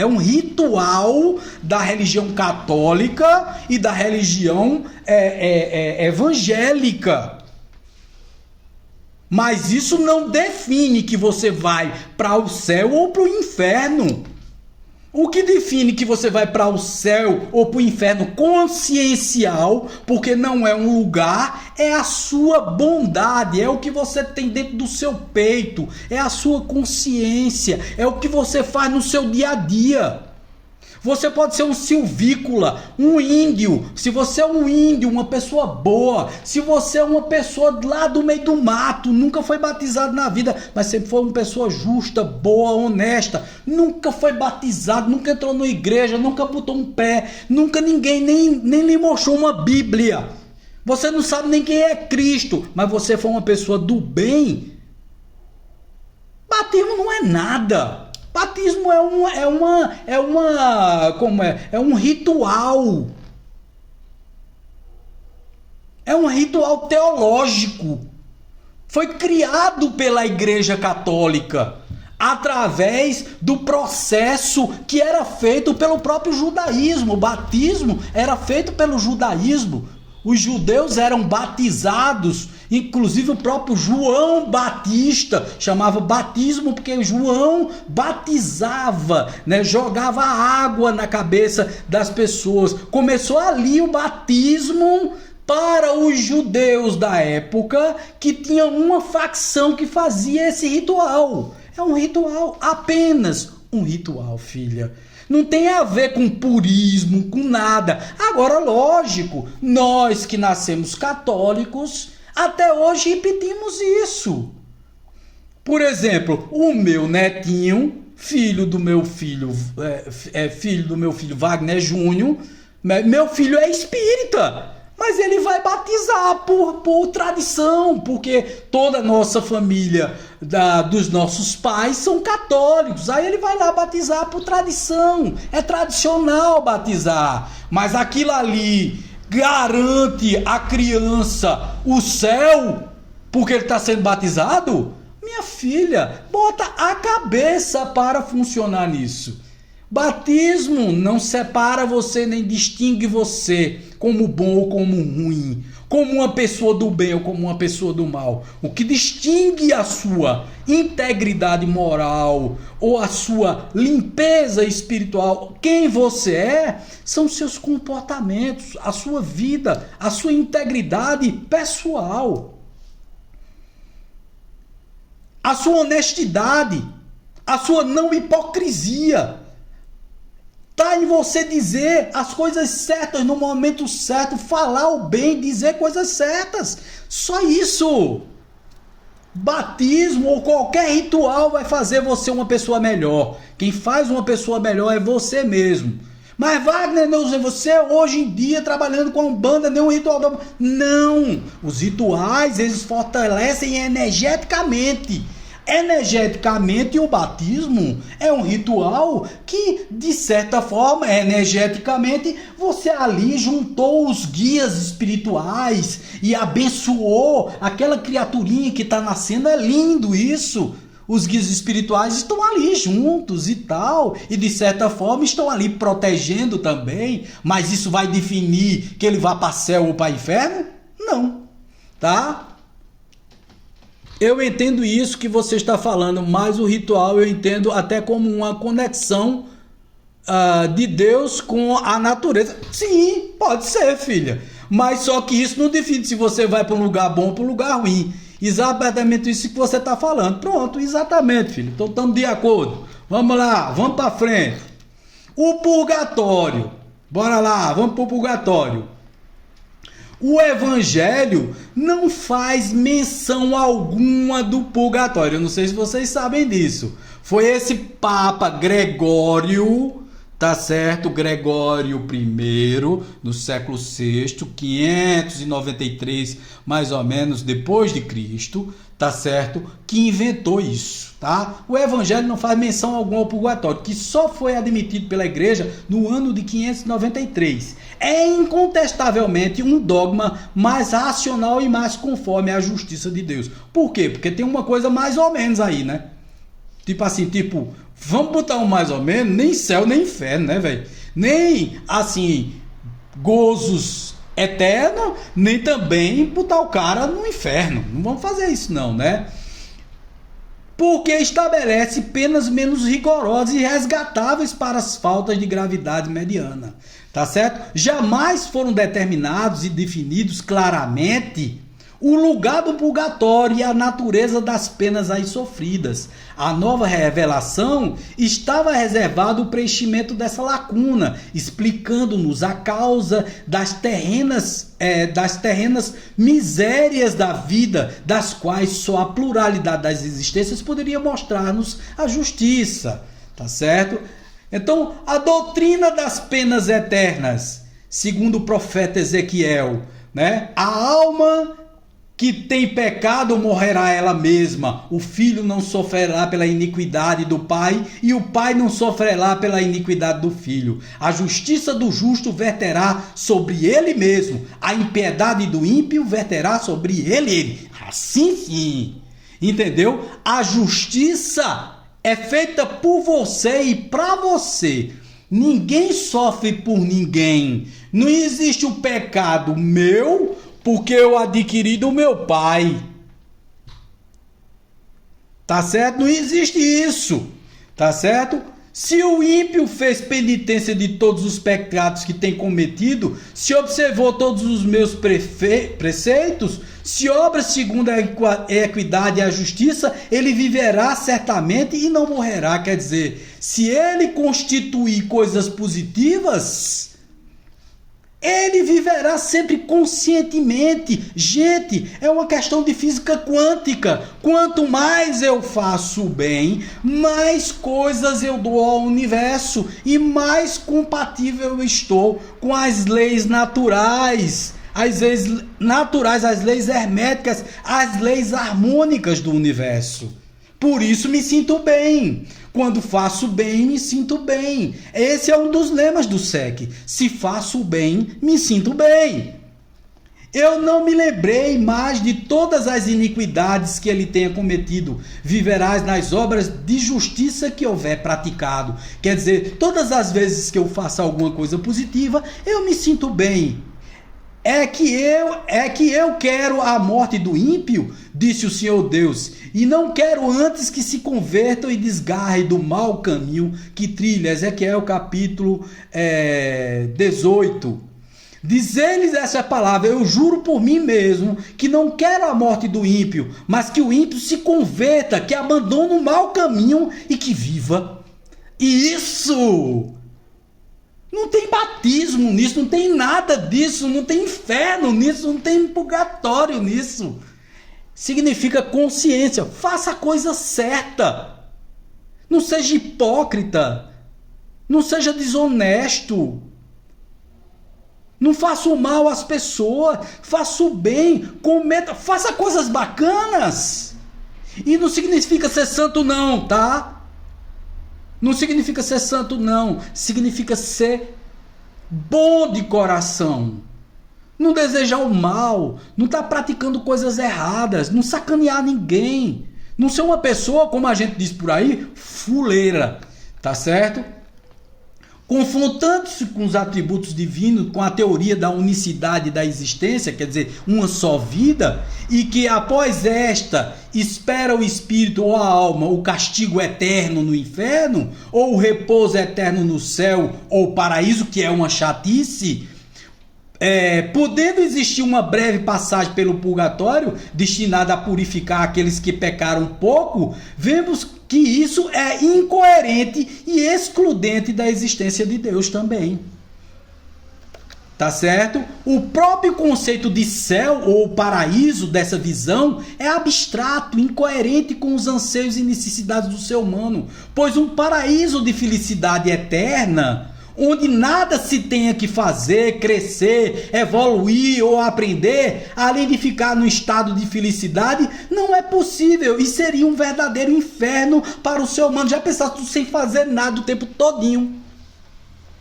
um ritual da religião católica e da religião evangélica. Mas isso não define que você vai para o céu ou para o inferno. O que define que você vai para o céu ou para o inferno consciencial, porque não é um lugar, é a sua bondade, é o que você tem dentro do seu peito, é a sua consciência, é o que você faz no seu dia a dia. Você pode ser um silvícola, um índio. Se você é um índio, uma pessoa boa, se você é uma pessoa lá do meio do mato, nunca foi batizado na vida, mas sempre foi uma pessoa justa, boa, honesta, nunca foi batizado, nunca entrou na igreja, nunca botou um pé, nunca ninguém nem lhe mostrou uma Bíblia. Você não sabe nem quem é Cristo, mas você foi uma pessoa do bem. Batismo não é nada. Batismo é um ritual. É um ritual teológico. Foi criado pela Igreja Católica através do processo que era feito pelo próprio judaísmo. O batismo era feito pelo judaísmo. Os judeus eram batizados, inclusive o próprio João Batista chamava batismo porque João batizava, né? Jogava água na cabeça das pessoas. Começou ali o batismo para os judeus da época, que tinham uma facção que fazia esse ritual. É um ritual, apenas um ritual, filha. Não tem a ver com purismo, com nada. Agora, lógico, nós que nascemos católicos, até hoje repetimos isso. Por exemplo, o meu netinho, filho do meu filho Wagner Júnior, meu filho é espírita. Mas ele vai batizar por tradição, porque toda a nossa família dos nossos pais são católicos. Aí ele vai lá batizar por tradição. É tradicional batizar. Mas aquilo ali garante à criança o céu porque ele está sendo batizado? Minha filha, bota a cabeça para funcionar nisso. Batismo não separa você nem distingue você como bom ou como ruim, como uma pessoa do bem ou como uma pessoa do mal. O que distingue a sua integridade moral ou a sua limpeza espiritual, quem você é, são seus comportamentos, a sua vida, a sua integridade pessoal, a sua honestidade, a sua não hipocrisia. Está em você dizer as coisas certas no momento certo, falar o bem, dizer coisas certas. Só isso. Batismo ou qualquer ritual vai fazer você uma pessoa melhor. Quem faz uma pessoa melhor é você mesmo. Mas Wagner, você hoje em dia trabalhando com a Umbanda, nenhum ritual. Não. Os rituais, eles fortalecem energeticamente. Energeticamente, o batismo é um ritual que, de certa forma, energeticamente, você ali juntou os guias espirituais e abençoou aquela criaturinha que está nascendo. É lindo isso. Os guias espirituais estão ali juntos e tal, e de certa forma estão ali protegendo também, mas isso vai definir que ele vá para o céu ou para o inferno? Não, tá? Eu entendo isso que você está falando, mas o ritual eu entendo até como uma conexão de Deus com a natureza. Sim, pode ser, filha. Mas só que isso não define se você vai para um lugar bom ou para um lugar ruim. Exatamente isso que você está falando. Pronto, exatamente, filho. Então estamos de acordo. Vamos lá, vamos para frente. O purgatório. Bora lá, vamos para o purgatório. O Evangelho não faz menção alguma do purgatório. Eu não sei se vocês sabem disso. Foi esse Papa Gregório, tá certo? Gregório I, no século VI, 593, mais ou menos, depois de Cristo, tá certo? Que inventou isso, tá? O Evangelho não faz menção alguma ao purgatório, que só foi admitido pela Igreja no ano de 593. É incontestavelmente um dogma mais racional e mais conforme à justiça de Deus. Por quê? Porque tem uma coisa mais ou menos aí, né? Tipo assim, vamos botar um mais ou menos, nem céu nem inferno, né, velho? Nem, assim, gozos eternos, nem também botar o cara no inferno. Não vamos fazer isso não, né? Porque estabelece penas menos rigorosas e resgatáveis para as faltas de gravidade mediana. Tá certo? Jamais foram determinados e definidos claramente o lugar do purgatório e a natureza das penas aí sofridas. A nova revelação estava reservada o preenchimento dessa lacuna, explicando-nos a causa das terrenas misérias da vida, das quais só a pluralidade das existências poderia mostrar-nos a justiça. Tá certo? Então, a doutrina das penas eternas, segundo o profeta Ezequiel, né? A alma que tem pecado morrerá ela mesma, o filho não sofrerá pela iniquidade do pai e o pai não sofrerá pela iniquidade do filho. A justiça do justo verterá sobre ele mesmo, a impiedade do ímpio verterá sobre ele. Assim sim, entendeu? A justiça é feita por você e para você. Ninguém sofre por ninguém. Não existe o pecado meu porque eu adquiri do meu pai. Tá certo? Não existe isso. Tá certo? Se o ímpio fez penitência de todos os pecados que tem cometido, se observou todos os meus preceitos, se obra segundo a equidade e a justiça, ele viverá certamente e não morrerá. Quer dizer, se ele constituir coisas positivas, ele viverá sempre conscientemente. Gente, é uma questão de física quântica. Quanto mais eu faço o bem, mais coisas eu dou ao universo e mais compatível eu estou com as leis naturais. as leis naturais, as leis herméticas, as leis harmônicas do universo. Por isso me sinto bem. Quando faço bem, me sinto bem. Esse é um dos lemas do SEC. Se faço bem, me sinto bem. Eu não me lembrei mais de todas as iniquidades que ele tenha cometido. Viverás nas obras de justiça que houver praticado. Quer dizer, todas as vezes que eu faço alguma coisa positiva, eu me sinto bem. É que eu quero a morte do ímpio, disse o Senhor Deus, e não quero antes que se convertam e desgarrem do mau caminho que trilha. Ezequiel capítulo 18. Dizer-lhes essa palavra: eu juro por mim mesmo que não quero a morte do ímpio, mas que o ímpio se converta, que abandone o mau caminho e que viva. E isso... não tem batismo nisso, não tem nada disso, não tem inferno nisso, não tem purgatório nisso. Significa consciência. Faça a coisa certa. Não seja hipócrita. Não seja desonesto. Não faça o mal às pessoas. Faça o bem. Cometa. Faça coisas bacanas. E não significa ser santo não, tá? Não significa ser santo não. Significa ser bom de coração. Não desejar o mal, não estar praticando coisas erradas, não sacanear ninguém, não ser uma pessoa, como a gente diz por aí, fuleira, tá certo? Confrontando-se com os atributos divinos, com a teoria da unicidade da existência, quer dizer, uma só vida, e que após esta espera o espírito ou a alma o castigo eterno no inferno, ou o repouso eterno no céu ou paraíso, que é uma chatice. Podendo existir uma breve passagem pelo purgatório, destinada a purificar aqueles que pecaram pouco, vemos que isso é incoerente e excludente da existência de Deus também. Tá certo? O próprio conceito de céu ou paraíso dessa visão é abstrato, incoerente com os anseios e necessidades do ser humano, pois um paraíso de felicidade eterna, onde nada se tenha que fazer, crescer, evoluir ou aprender, além de ficar no estado de felicidade, não é possível e seria um verdadeiro inferno para o ser humano. Já pensaste sem fazer nada o tempo todinho,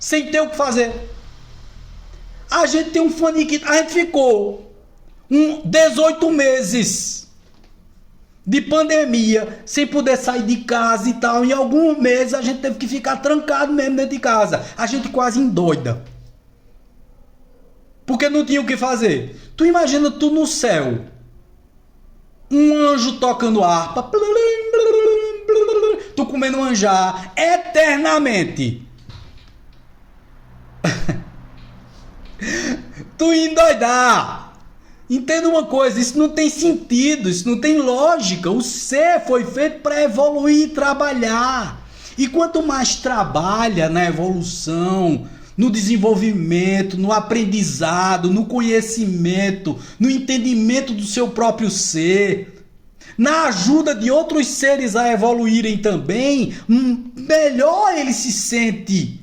sem ter o que fazer? A gente tem um faniquito, a gente ficou 18 meses de pandemia, sem poder sair de casa e tal. Em alguns meses a gente teve que ficar trancado mesmo dentro de casa. A gente quase endoida. Porque não tinha o que fazer. Tu imagina tu no céu, um anjo tocando harpa, tu comendo manjar eternamente. Tu endoidar. Entenda uma coisa, isso não tem sentido, isso não tem lógica. O ser foi feito para evoluir e trabalhar. E quanto mais trabalha na evolução, no desenvolvimento, no aprendizado, no conhecimento, no entendimento do seu próprio ser, na ajuda de outros seres a evoluírem também, melhor ele se sente.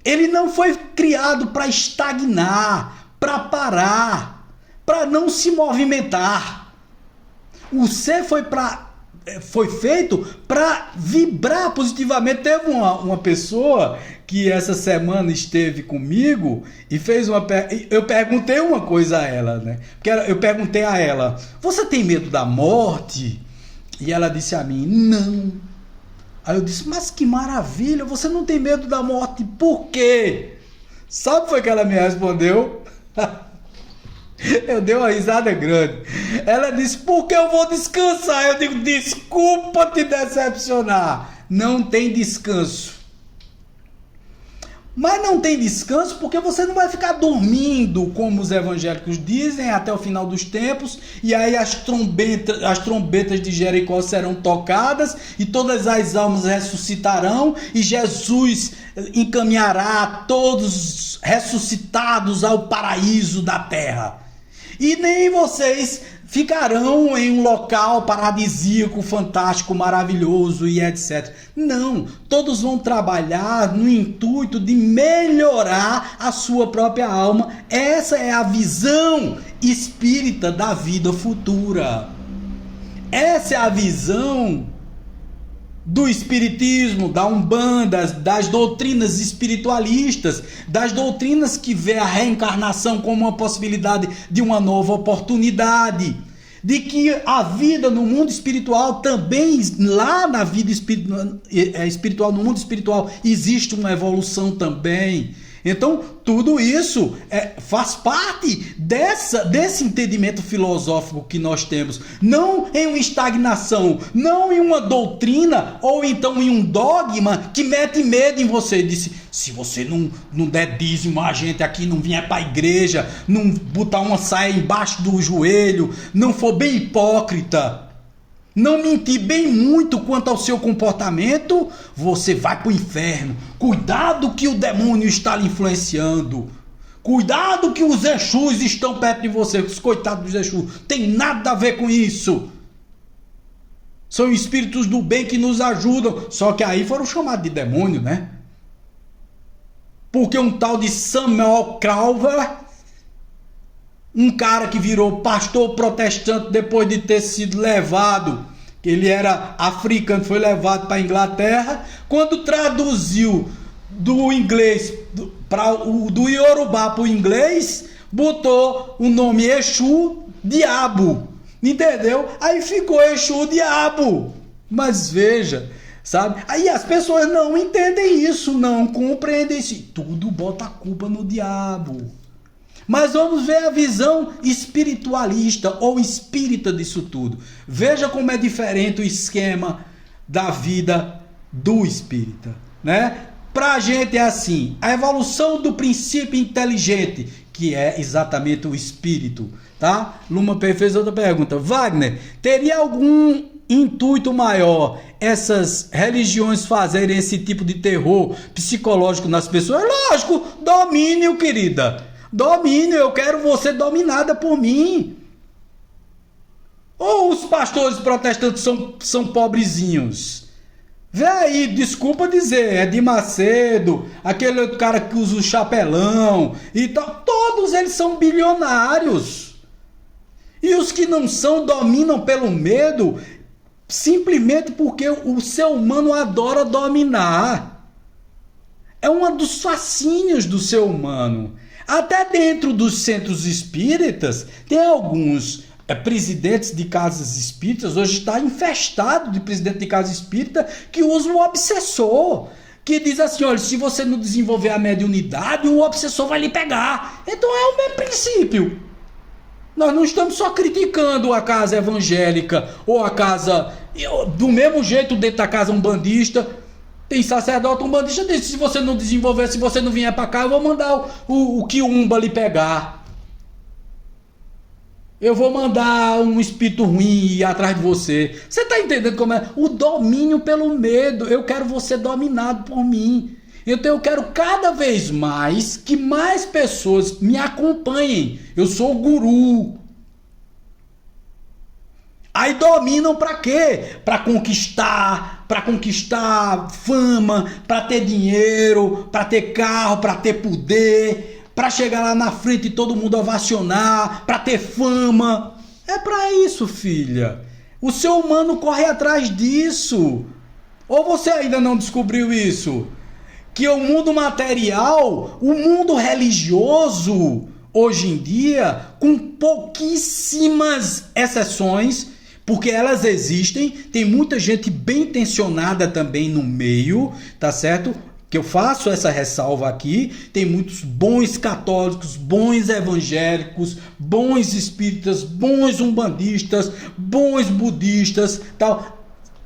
Ele não foi criado para estagnar, para parar, para não se movimentar. O ser foi feito para vibrar positivamente. Teve uma pessoa que essa semana esteve comigo e fez eu perguntei uma coisa a ela, né? Porque eu perguntei a ela: você tem medo da morte? E ela disse a mim: não. Aí eu disse: mas que maravilha, você não tem medo da morte, por quê? Sabe o que foi que ela me respondeu? Eu dei uma risada grande. Ela disse: porque eu vou descansar. Eu digo: desculpa te decepcionar, não tem descanso. Mas não tem descanso porque você não vai ficar dormindo, como os evangélicos dizem, até o final dos tempos, e aí as trombetas de Jericó serão tocadas e todas as almas ressuscitarão e Jesus encaminhará todos ressuscitados ao paraíso da terra. E nem vocês ficarão em um local paradisíaco, fantástico, maravilhoso e etc. Não, todos vão trabalhar no intuito de melhorar a sua própria alma. Essa é a visão espírita da vida futura. Essa é a visão do espiritismo, da Umbanda, das doutrinas espiritualistas, das doutrinas que vê a reencarnação como uma possibilidade de uma nova oportunidade, de que a vida no mundo espiritual também, lá na vida espiritual, no mundo espiritual, existe uma evolução também. Então, tudo isso faz parte desse entendimento filosófico que nós temos. Não em uma estagnação, não em uma doutrina ou então em um dogma que mete medo em você. Disse, se você não der dízimo, a gente aqui não vier para a igreja, não botar uma saia embaixo do joelho, não for bem hipócrita, não mentir bem muito quanto ao seu comportamento, você vai para o inferno. Cuidado que o demônio está lhe influenciando. Cuidado que os Exus estão perto de você. Os coitados dos Exus, tem nada a ver com isso. São espíritos do bem que nos ajudam. Só que aí foram chamados de demônio, né? Porque um tal de Samuel Crowther, um cara que virou pastor protestante depois de ter sido levado, ele era africano, foi levado para a Inglaterra, quando traduziu do inglês, do Yorubá para o inglês, botou o nome Exu Diabo, entendeu? Aí ficou Exu Diabo. Mas veja, sabe? Aí as pessoas não entendem isso, não compreendem isso. Tudo bota a culpa no diabo. Mas vamos ver a visão espiritualista ou espírita disso tudo. Veja como é diferente o esquema da vida do espírita, né? Para a gente é assim, a evolução do princípio inteligente, que é exatamente o espírito, tá? Luma fez outra pergunta. Wagner, teria algum intuito maior essas religiões fazerem esse tipo de terror psicológico nas pessoas? Lógico, domínio, querida. Domínio, eu quero você dominada por mim. Ou os pastores protestantes são pobrezinhos? Vê aí, desculpa dizer, é de Macedo, aquele outro cara que usa o chapelão e tal, todos eles são bilionários. E os que não são dominam pelo medo, simplesmente porque o ser humano adora dominar. É um dos fascínios do ser humano. Até dentro dos centros espíritas, tem alguns presidentes de casas espíritas, hoje está infestado de presidente de casa espírita, que usa o obsessor, que diz assim, olha, se você não desenvolver a mediunidade, o obsessor vai lhe pegar. Então é o mesmo princípio. Nós não estamos só criticando a casa evangélica, ou a casa, do mesmo jeito dentro da casa umbandista. Tem sacerdote umbandista que diz, se você não desenvolver, se você não vier para cá, eu vou mandar o quiumba lhe pegar. Eu vou mandar um espírito ruim ir atrás de você. Você está entendendo como é? O domínio pelo medo. Eu quero você dominado por mim. Então eu quero cada vez mais que mais pessoas me acompanhem. Eu sou o guru. Aí dominam para quê? Para conquistar fama, para ter dinheiro, para ter carro, para ter poder, para chegar lá na frente e todo mundo ovacionar, para ter fama. É para isso, filha. O ser humano corre atrás disso. Ou você ainda não descobriu isso? Que o mundo material, o mundo religioso, hoje em dia, com pouquíssimas exceções, porque elas existem, tem muita gente bem intencionada também no meio, tá certo? Que eu faço essa ressalva aqui, tem muitos bons católicos, bons evangélicos, bons espíritas, bons umbandistas, bons budistas, tal.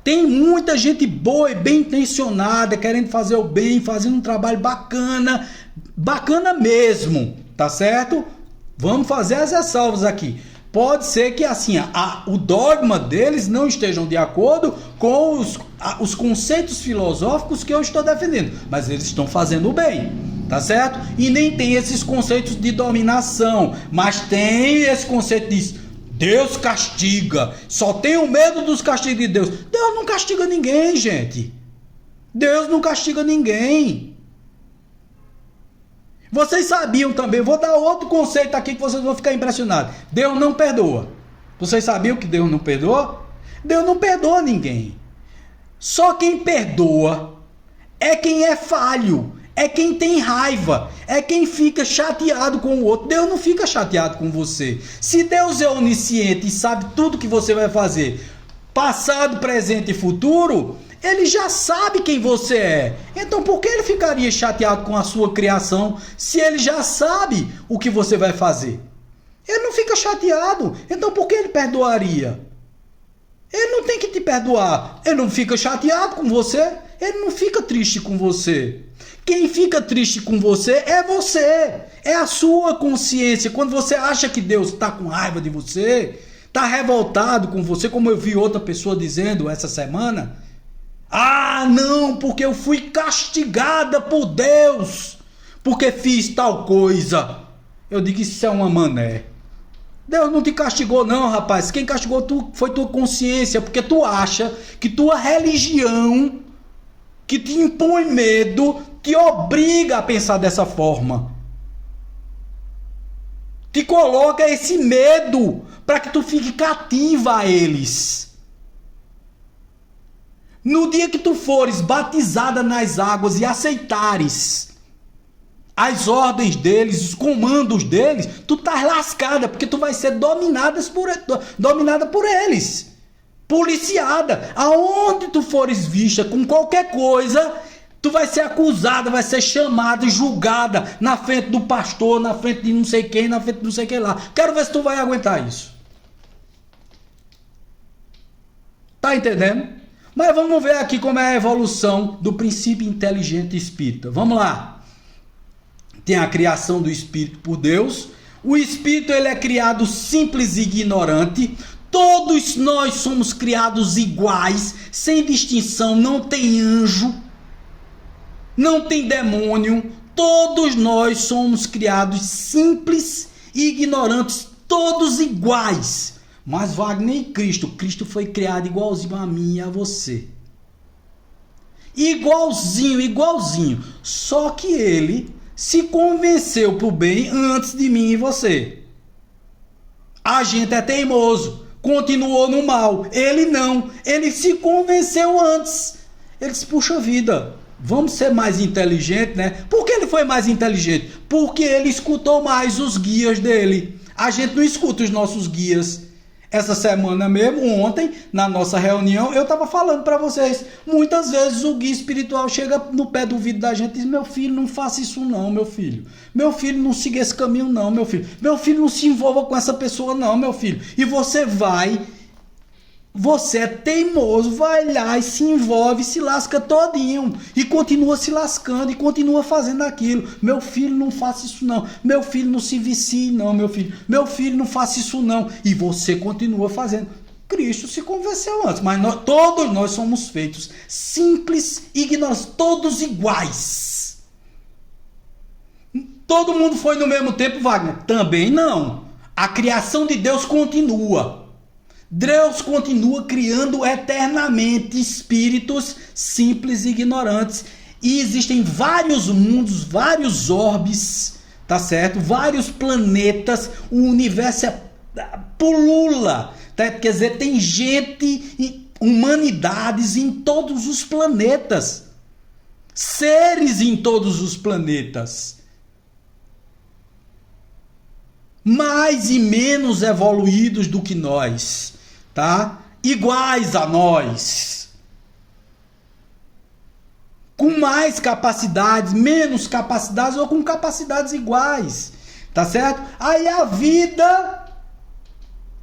Tem muita gente boa e bem intencionada, querendo fazer o bem, fazendo um trabalho bacana, bacana mesmo, tá certo? Vamos fazer as ressalvas aqui. Pode ser que assim, o dogma deles não estejam de acordo com os conceitos filosóficos que eu estou defendendo, mas eles estão fazendo o bem, tá certo? E nem tem esses conceitos de dominação, mas tem esse conceito de Deus castiga. Só tenho medo dos castigos de Deus. Deus não castiga ninguém, gente. Deus não castiga ninguém. Vocês sabiam também, vou dar outro conceito aqui que vocês vão ficar impressionados. Deus não perdoa. Vocês sabiam que Deus não perdoa? Deus não perdoa ninguém. Só quem perdoa é quem é falho, é quem tem raiva, é quem fica chateado com o outro. Deus não fica chateado com você. Se Deus é onisciente e sabe tudo que você vai fazer, passado, presente e futuro, Ele já sabe quem você é. Então por que Ele ficaria chateado com a sua criação se Ele já sabe o que você vai fazer? Ele não fica chateado. Então por que Ele perdoaria? Ele não tem que te perdoar. Ele não fica chateado com você. Ele não fica triste com você. Quem fica triste com você é você. É a sua consciência. Quando você acha que Deus está com raiva de você, está revoltado com você, como eu vi outra pessoa dizendo essa semana. Ah, não, porque eu fui castigada por Deus, porque fiz tal coisa. Eu digo, isso é uma mané. Deus não te castigou não, rapaz. Quem castigou tu foi tua consciência, porque tu acha que tua religião, que te impõe medo, te obriga a pensar dessa forma. Te coloca esse medo para que tu fique cativa a eles. No dia que tu fores batizada nas águas e aceitares as ordens deles, os comandos deles, tu estás lascada, porque tu vai ser dominada por eles, policiada. Aonde tu fores vista com qualquer coisa, tu vai ser acusada, vai ser chamada e julgada na frente do pastor, na frente de não sei quem, na frente de não sei quem lá. Quero ver se tu vai aguentar isso. Tá entendendo? Mas vamos ver aqui como é a evolução do princípio inteligente espírita. Vamos lá. Tem a criação do espírito por Deus. O espírito ele é criado simples e ignorante. Todos nós somos criados iguais, sem distinção. Não tem anjo, não tem demônio. Todos nós somos criados simples e ignorantes, todos iguais. Mas Wagner e Cristo foi criado igualzinho a mim e a você. Igualzinho. Só que ele se convenceu pro bem antes de mim e você. A gente é teimoso, continuou no mal. Ele não, ele se convenceu antes. Ele disse, puxa vida, vamos ser mais inteligente, né? Por que ele foi mais inteligente? Porque ele escutou mais os guias dele. A gente não escuta os nossos guias. Essa semana mesmo, ontem, na nossa reunião, eu estava falando para vocês. Muitas vezes o guia espiritual chega no pé do ouvido da gente e diz, meu filho, não faça isso não, meu filho. Meu filho, não siga esse caminho não, meu filho. Meu filho, não se envolva com essa pessoa não, meu filho. E você é teimoso, vai lá e se envolve, se lasca todinho. E continua se lascando e continua fazendo aquilo. Meu filho, não faça isso não. Meu filho, não se vicie não, meu filho. Meu filho, não faça isso não. E você continua fazendo. Cristo se convenceu antes, mas todos nós somos feitos simples, ignorantes, todos iguais. Todo mundo foi no mesmo tempo, Wagner? Também não. A criação de Deus continua. Deus continua criando eternamente espíritos simples e ignorantes. E existem vários mundos, vários orbes, tá certo? Vários planetas, o universo pulula, tá? Quer dizer, tem gente, humanidades em todos os planetas. Seres em todos os planetas. Mais e menos evoluídos do que nós, tá? Iguais a nós, com mais capacidades, menos capacidades ou com capacidades iguais, tá certo? Aí a vida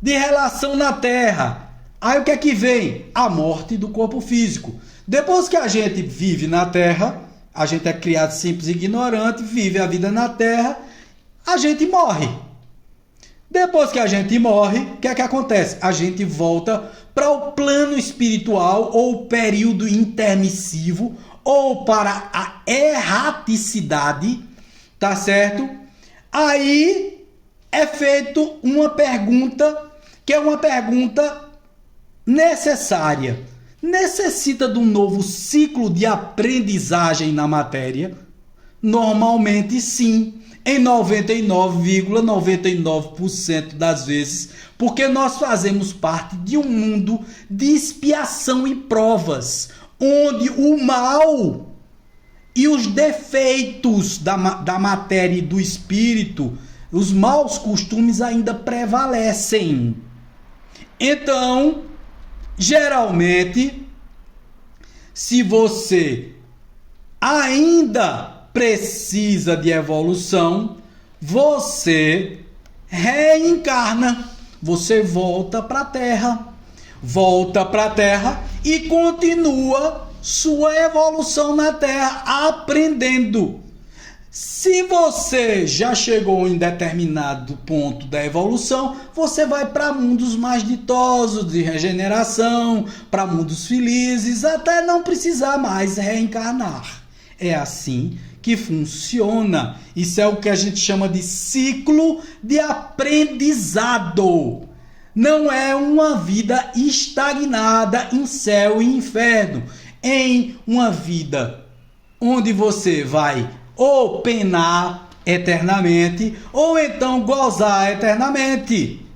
de relação na Terra, aí o que é que vem? A morte do corpo físico. Depois que a gente vive na Terra, a gente é criado simples e ignorante, vive a vida na Terra, a gente morre. Depois que a gente morre, o que é que acontece? A gente volta para o plano espiritual ou período intermissivo ou para a erraticidade, tá certo? Aí é feito uma pergunta que é uma pergunta necessária. Necessita de um novo ciclo de aprendizagem na matéria? Normalmente sim, em 99,99% das vezes, porque nós fazemos parte de um mundo de expiação e provas, onde o mal e os defeitos da matéria e do espírito, os maus costumes ainda prevalecem. Então, geralmente, se você ainda precisa de evolução, você reencarna, você volta para a Terra e continua sua evolução na Terra, aprendendo. Se você já chegou em determinado ponto da evolução, você vai para mundos mais ditosos, de regeneração, para mundos felizes, até não precisar mais reencarnar. É assim que funciona. Isso é o que a gente chama de ciclo de aprendizado. Não é uma vida estagnada em céu e inferno. Em uma vida onde você vai ou penar eternamente, ou então gozar eternamente.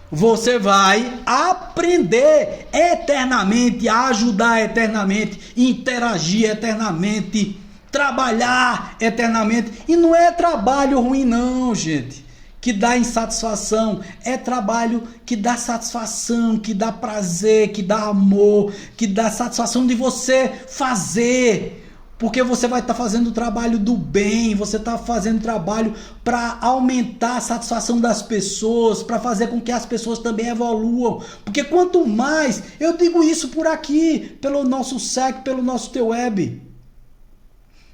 Você vai aprender eternamente, ajudar eternamente, interagir eternamente, trabalhar eternamente. E não é trabalho ruim não, gente, que dá insatisfação. É trabalho que dá satisfação, que dá prazer, que dá amor, que dá satisfação de você fazer. Porque você vai estar fazendo o trabalho do bem, você está fazendo trabalho para aumentar a satisfação das pessoas, para fazer com que as pessoas também evoluam. Porque quanto mais, eu digo isso por aqui, pelo nosso SEC, pelo nosso TWeb,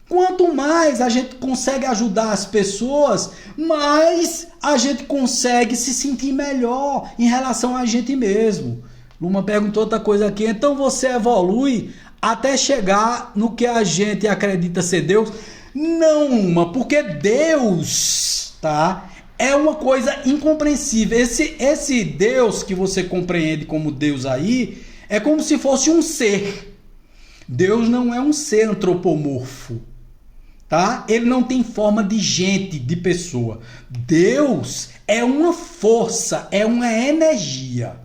quanto mais a gente consegue ajudar as pessoas, mais a gente consegue se sentir melhor em relação a gente mesmo. Luma perguntou outra coisa aqui, então você evolui até chegar no que a gente acredita ser Deus? Não, porque Deus, tá, é uma coisa incompreensível. Esse Deus que você compreende como Deus aí, é como se fosse um ser. Deus não é um ser antropomorfo, tá? Ele não tem forma de gente, de pessoa. Deus é uma força, é uma energia.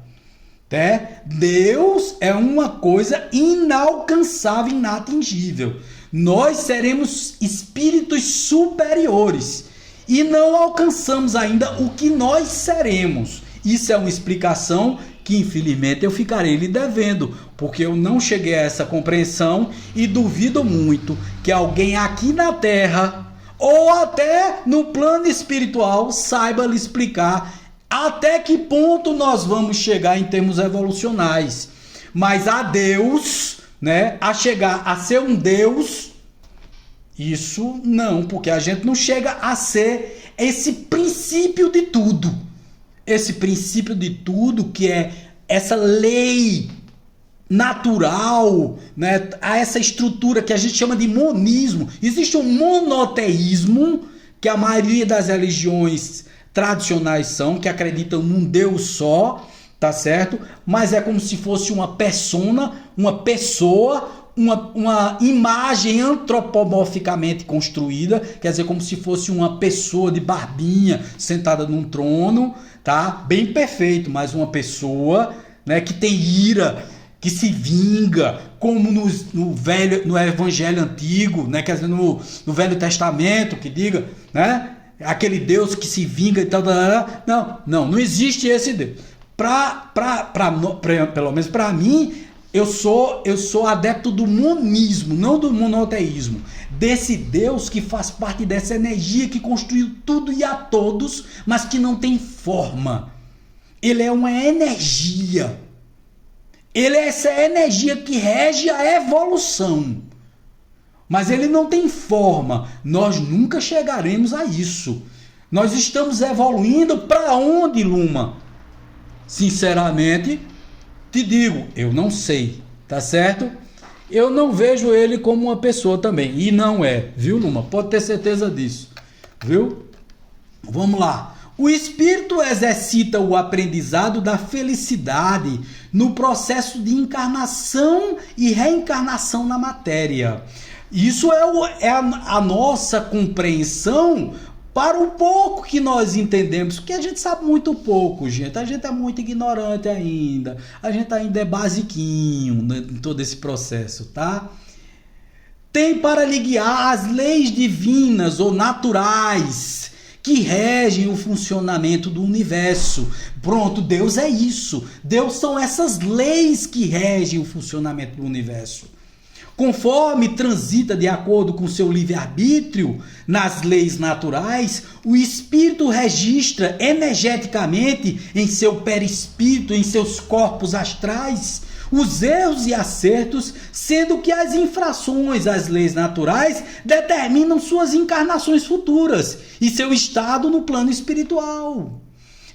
Deus é uma coisa inalcançável, inatingível. Nós seremos espíritos superiores e não alcançamos ainda o que nós seremos. Isso é uma explicação que infelizmente eu ficarei lhe devendo, porque eu não cheguei a essa compreensão e duvido muito que alguém aqui na Terra ou até no plano espiritual saiba lhe explicar até que ponto nós vamos chegar em termos evolucionais. Mas a Deus, né, a chegar a ser um Deus, isso não, porque a gente não chega a ser esse princípio de tudo. Esse princípio de tudo que é essa lei natural, né, a essa estrutura que a gente chama de monismo. Existe um monoteísmo que a maioria das religiões tradicionais são, que acreditam num Deus só, tá certo? Mas é como se fosse uma persona, uma pessoa, uma imagem antropomorficamente construída, quer dizer, como se fosse uma pessoa de barbinha sentada num trono, tá? Bem perfeito, mas uma pessoa, né, que tem ira, que se vinga, como no Evangelho Antigo, né, quer dizer, no Velho Testamento, que diga, né? Aquele Deus que se vinga e tal. Não existe esse Deus. Pelo menos para mim, eu sou adepto do monismo, não do monoteísmo. Desse Deus que faz parte dessa energia que construiu tudo e a todos, mas que não tem forma. Ele é uma energia. Ele é essa energia que rege a evolução. Mas ele não tem forma. Nós nunca chegaremos a isso. Nós estamos evoluindo para onde, Luma? Sinceramente, te digo, eu não sei, tá certo? Eu não vejo ele como uma pessoa também. E não é, viu, Luma? Pode ter certeza disso, viu? Vamos lá. O espírito exercita o aprendizado da felicidade no processo de encarnação e reencarnação na matéria. Isso é a nossa compreensão para o pouco que nós entendemos, porque a gente sabe muito pouco, gente. A gente é muito ignorante ainda. A gente ainda é basiquinho em todo esse processo, tá? Tem para lhe guiar as leis divinas ou naturais que regem o funcionamento do universo. Pronto, Deus é isso. Deus são essas leis que regem o funcionamento do universo. Conforme transita de acordo com seu livre-arbítrio nas leis naturais, o espírito registra energeticamente em seu perispírito, em seus corpos astrais, os erros e acertos, sendo que as infrações às leis naturais determinam suas encarnações futuras e seu estado no plano espiritual.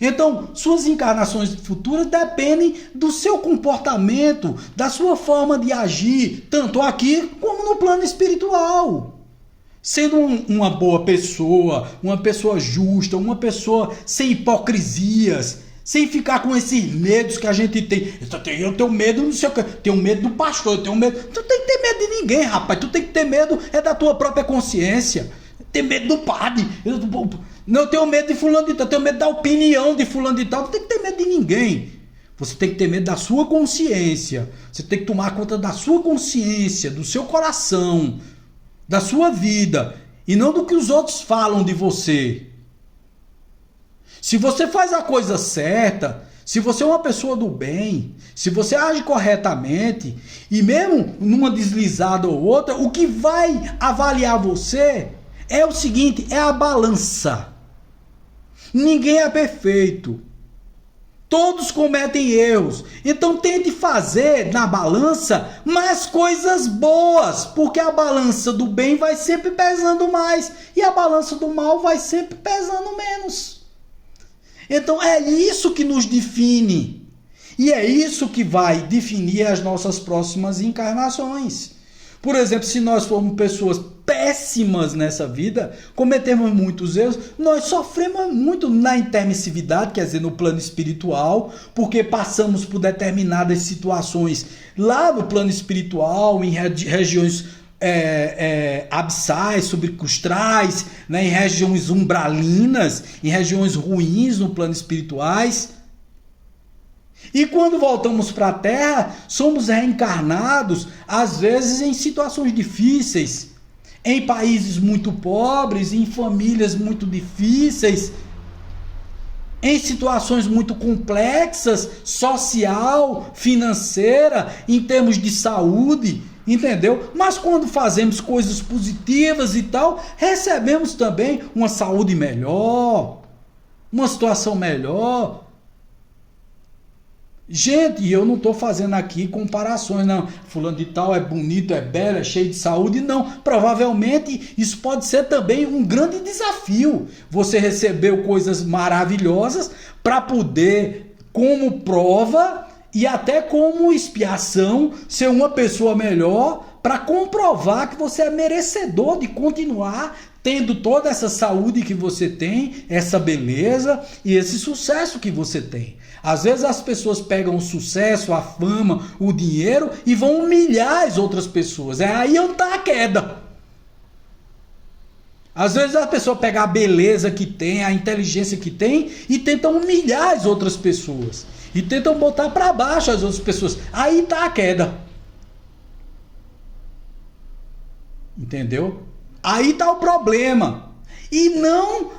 Então, suas encarnações futuras dependem do seu comportamento, da sua forma de agir, tanto aqui como no plano espiritual. Sendo uma boa pessoa, uma pessoa justa, uma pessoa sem hipocrisias, sem ficar com esses medos que a gente tem. Eu tenho medo, não sei o que, tenho medo do pastor, eu tenho medo. Tu tem que ter medo de ninguém, rapaz. Tu tem que ter medo da tua própria consciência. Ter medo do padre. Não, eu tenho medo de fulano de tal, eu tenho medo da opinião de fulano de tal. Não tem que ter medo de ninguém. Você tem que ter medo da sua consciência. Você tem que tomar conta da sua consciência, do seu coração, da sua vida. E não do que os outros falam de você. Se você faz a coisa certa, se você é uma pessoa do bem, se você age corretamente, e mesmo numa deslizada ou outra, o que vai avaliar você é o seguinte, é a balança. Ninguém é perfeito. Todos cometem erros. Então tente fazer na balança mais coisas boas, porque a balança do bem vai sempre pesando mais e a balança do mal vai sempre pesando menos. Então é isso que nos define. E é isso que vai definir as nossas próximas encarnações. Por exemplo, se nós formos pessoas péssimas nessa vida, cometemos muitos erros, nós sofremos muito na intermissividade, quer dizer, no plano espiritual, porque passamos por determinadas situações lá no plano espiritual, em regiões abissais, subcrustais, né, em regiões umbralinas, em regiões ruins no plano espirituais. E quando voltamos para a Terra, somos reencarnados, às vezes em situações difíceis, em países muito pobres, em famílias muito difíceis, em situações muito complexas, social, financeira, em termos de saúde, entendeu? Mas quando fazemos coisas positivas e tal, recebemos também uma saúde melhor, uma situação melhor. Gente, eu não estou fazendo aqui comparações, não. Fulano de tal é bonito, é belo, é cheio de saúde. Não, provavelmente isso pode ser também um grande desafio. Você recebeu coisas maravilhosas para poder, como prova e até como expiação, ser uma pessoa melhor para comprovar que você é merecedor de continuar tendo toda essa saúde que você tem, essa beleza e esse sucesso que você tem. Às vezes as pessoas pegam o sucesso, a fama, o dinheiro e vão humilhar as outras pessoas. É aí onde está a queda. Às vezes a pessoa pega a beleza que tem, a inteligência que tem e tenta humilhar as outras pessoas. E tentam botar para baixo as outras pessoas. Aí está a queda. Entendeu? Aí está o problema. E não...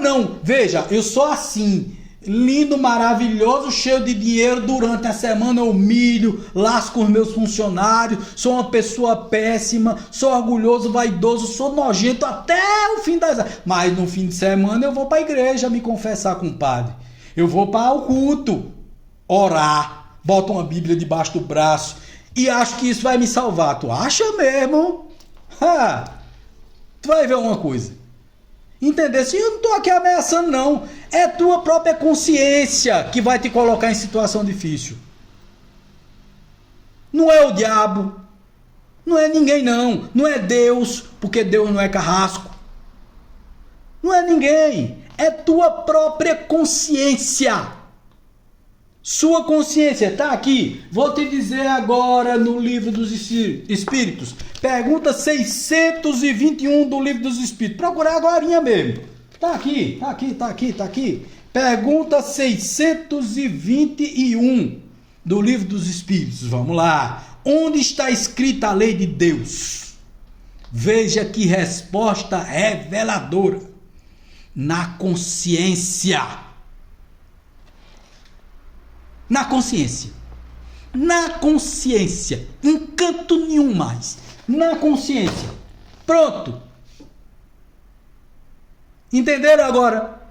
não, veja, eu sou assim... lindo, maravilhoso, cheio de dinheiro, durante a semana eu humilho, lasco os meus funcionários, sou uma pessoa péssima, sou orgulhoso, vaidoso, sou nojento até o fim das... Mas no fim de semana eu vou para a igreja me confessar com o padre. Eu vou para o culto, orar, boto uma Bíblia debaixo do braço e acho que isso vai me salvar. Tu acha mesmo? Tu vai ver uma coisa. Entender? Se eu não estou aqui ameaçando, não. É tua própria consciência que vai te colocar em situação difícil. Não é o diabo. Não é ninguém, não. Não é Deus, porque Deus não é carrasco. Não é ninguém. é tua própria consciência. Sua consciência está aqui. Vou te dizer agora no livro dos Espíritos. Pergunta 621 do livro dos Espíritos. Procurar agorinha mesmo. Está aqui. Pergunta 621 do livro dos Espíritos. Vamos lá. Onde está escrita a lei de Deus? Veja que resposta reveladora. Na consciência. Na consciência. Na consciência. Em canto nenhum mais. Na consciência. Pronto. Entenderam agora?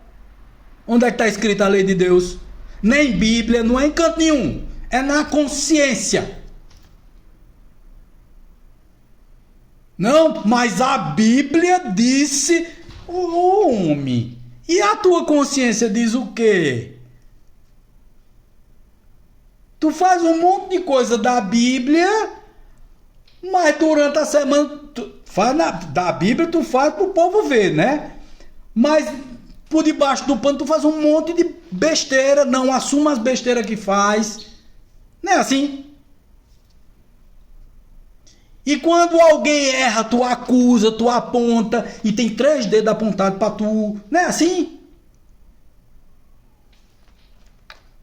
Onde é que está escrita a lei de Deus? Nem Bíblia, não é em canto nenhum. É na consciência. Não, mas a Bíblia disse o homem. E a tua consciência diz o quê? Tu faz um monte de coisa da Bíblia, mas durante a semana da Bíblia tu faz para o povo ver, né? Mas por debaixo do pano tu faz um monte de besteira, não assuma as besteiras que faz. Não é assim? E quando alguém erra, tu acusa, tu aponta e tem 3 dedos apontados para tu. Não é assim?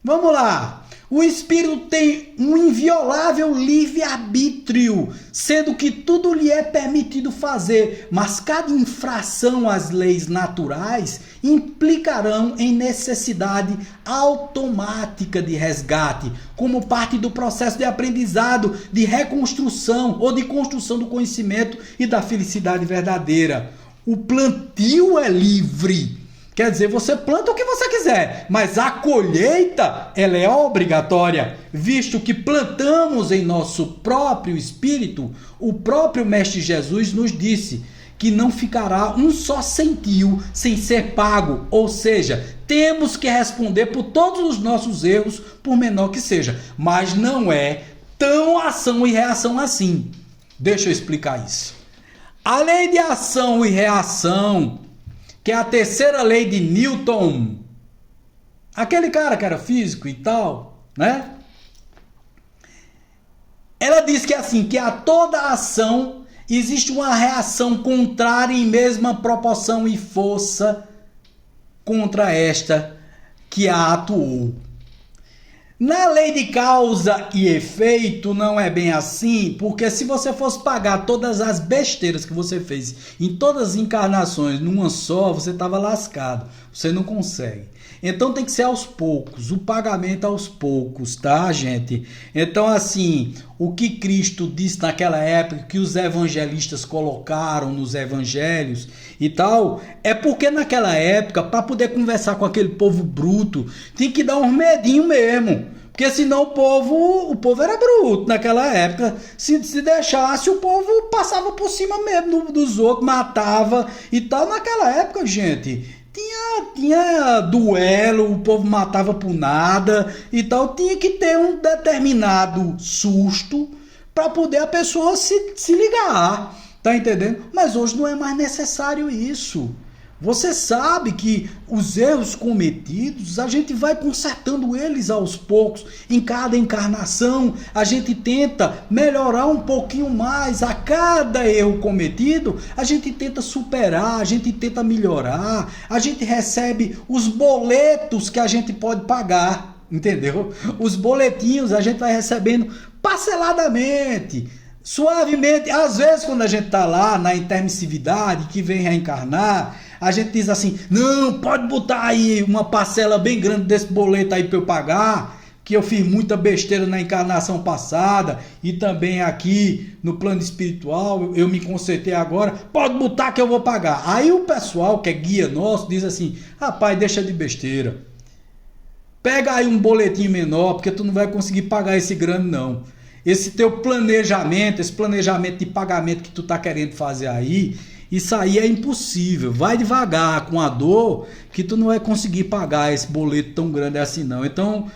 Vamos lá. O espírito tem um inviolável livre-arbítrio, sendo que tudo lhe é permitido fazer, mas cada infração às leis naturais implicarão em necessidade automática de resgate, como parte do processo de aprendizado, de reconstrução ou de construção do conhecimento e da felicidade verdadeira. O plantio é livre. Quer dizer, você planta o que você quiser, mas a colheita, ela é obrigatória, visto que plantamos em nosso próprio espírito. O próprio Mestre Jesus nos disse que não ficará um só centil sem ser pago, ou seja, temos que responder por todos os nossos erros, por menor que seja, mas não é tão ação e reação assim. Deixa eu explicar isso. A lei de ação e reação, que é a terceira lei de Newton, aquele cara que era físico e tal, né? Ela diz que assim, que a toda ação existe uma reação contrária em mesma proporção e força contra esta que a atuou. Na lei de causa e efeito não é bem assim, porque se você fosse pagar todas as besteiras que você fez em todas as encarnações numa só, você estava lascado, você não consegue. Então tem que ser aos poucos, o pagamento aos poucos, tá, gente? Então assim, o que Cristo disse naquela época, que os evangelistas colocaram nos evangelhos e tal, é porque naquela época, para poder conversar com aquele povo bruto, tinha que dar uns medinhos mesmo. Porque senão o povo era bruto naquela época. Se deixasse, o povo passava por cima mesmo dos outros, matava e tal. Naquela época, gente, tinha duelo, o povo matava por nada e tal. Tinha que ter um determinado susto para poder a pessoa se ligar. Tá entendendo? Mas hoje não é mais necessário isso. Você sabe que os erros cometidos, a gente vai consertando eles aos poucos. Em cada encarnação, a gente tenta melhorar um pouquinho mais. A cada erro cometido, a gente tenta superar, a gente tenta melhorar. A gente recebe os boletos que a gente pode pagar, entendeu? Os boletinhos a gente vai recebendo parceladamente, suavemente. Às vezes, quando a gente está lá na intermissividade, que vem reencarnar, a gente diz assim, não, pode botar aí uma parcela bem grande desse boleto aí para eu pagar, que eu fiz muita besteira na encarnação passada e também aqui no plano espiritual, eu me consertei agora, pode botar que eu vou pagar. Aí o pessoal, que é guia nosso, diz assim, rapaz, deixa de besteira. Pega aí um boletim menor, porque tu não vai conseguir pagar esse grande não. Esse teu planejamento, esse planejamento de pagamento que tu tá querendo fazer aí, Isso aí é impossível. Vai devagar com a dor que tu não vai conseguir pagar esse boleto tão grande assim não. Então,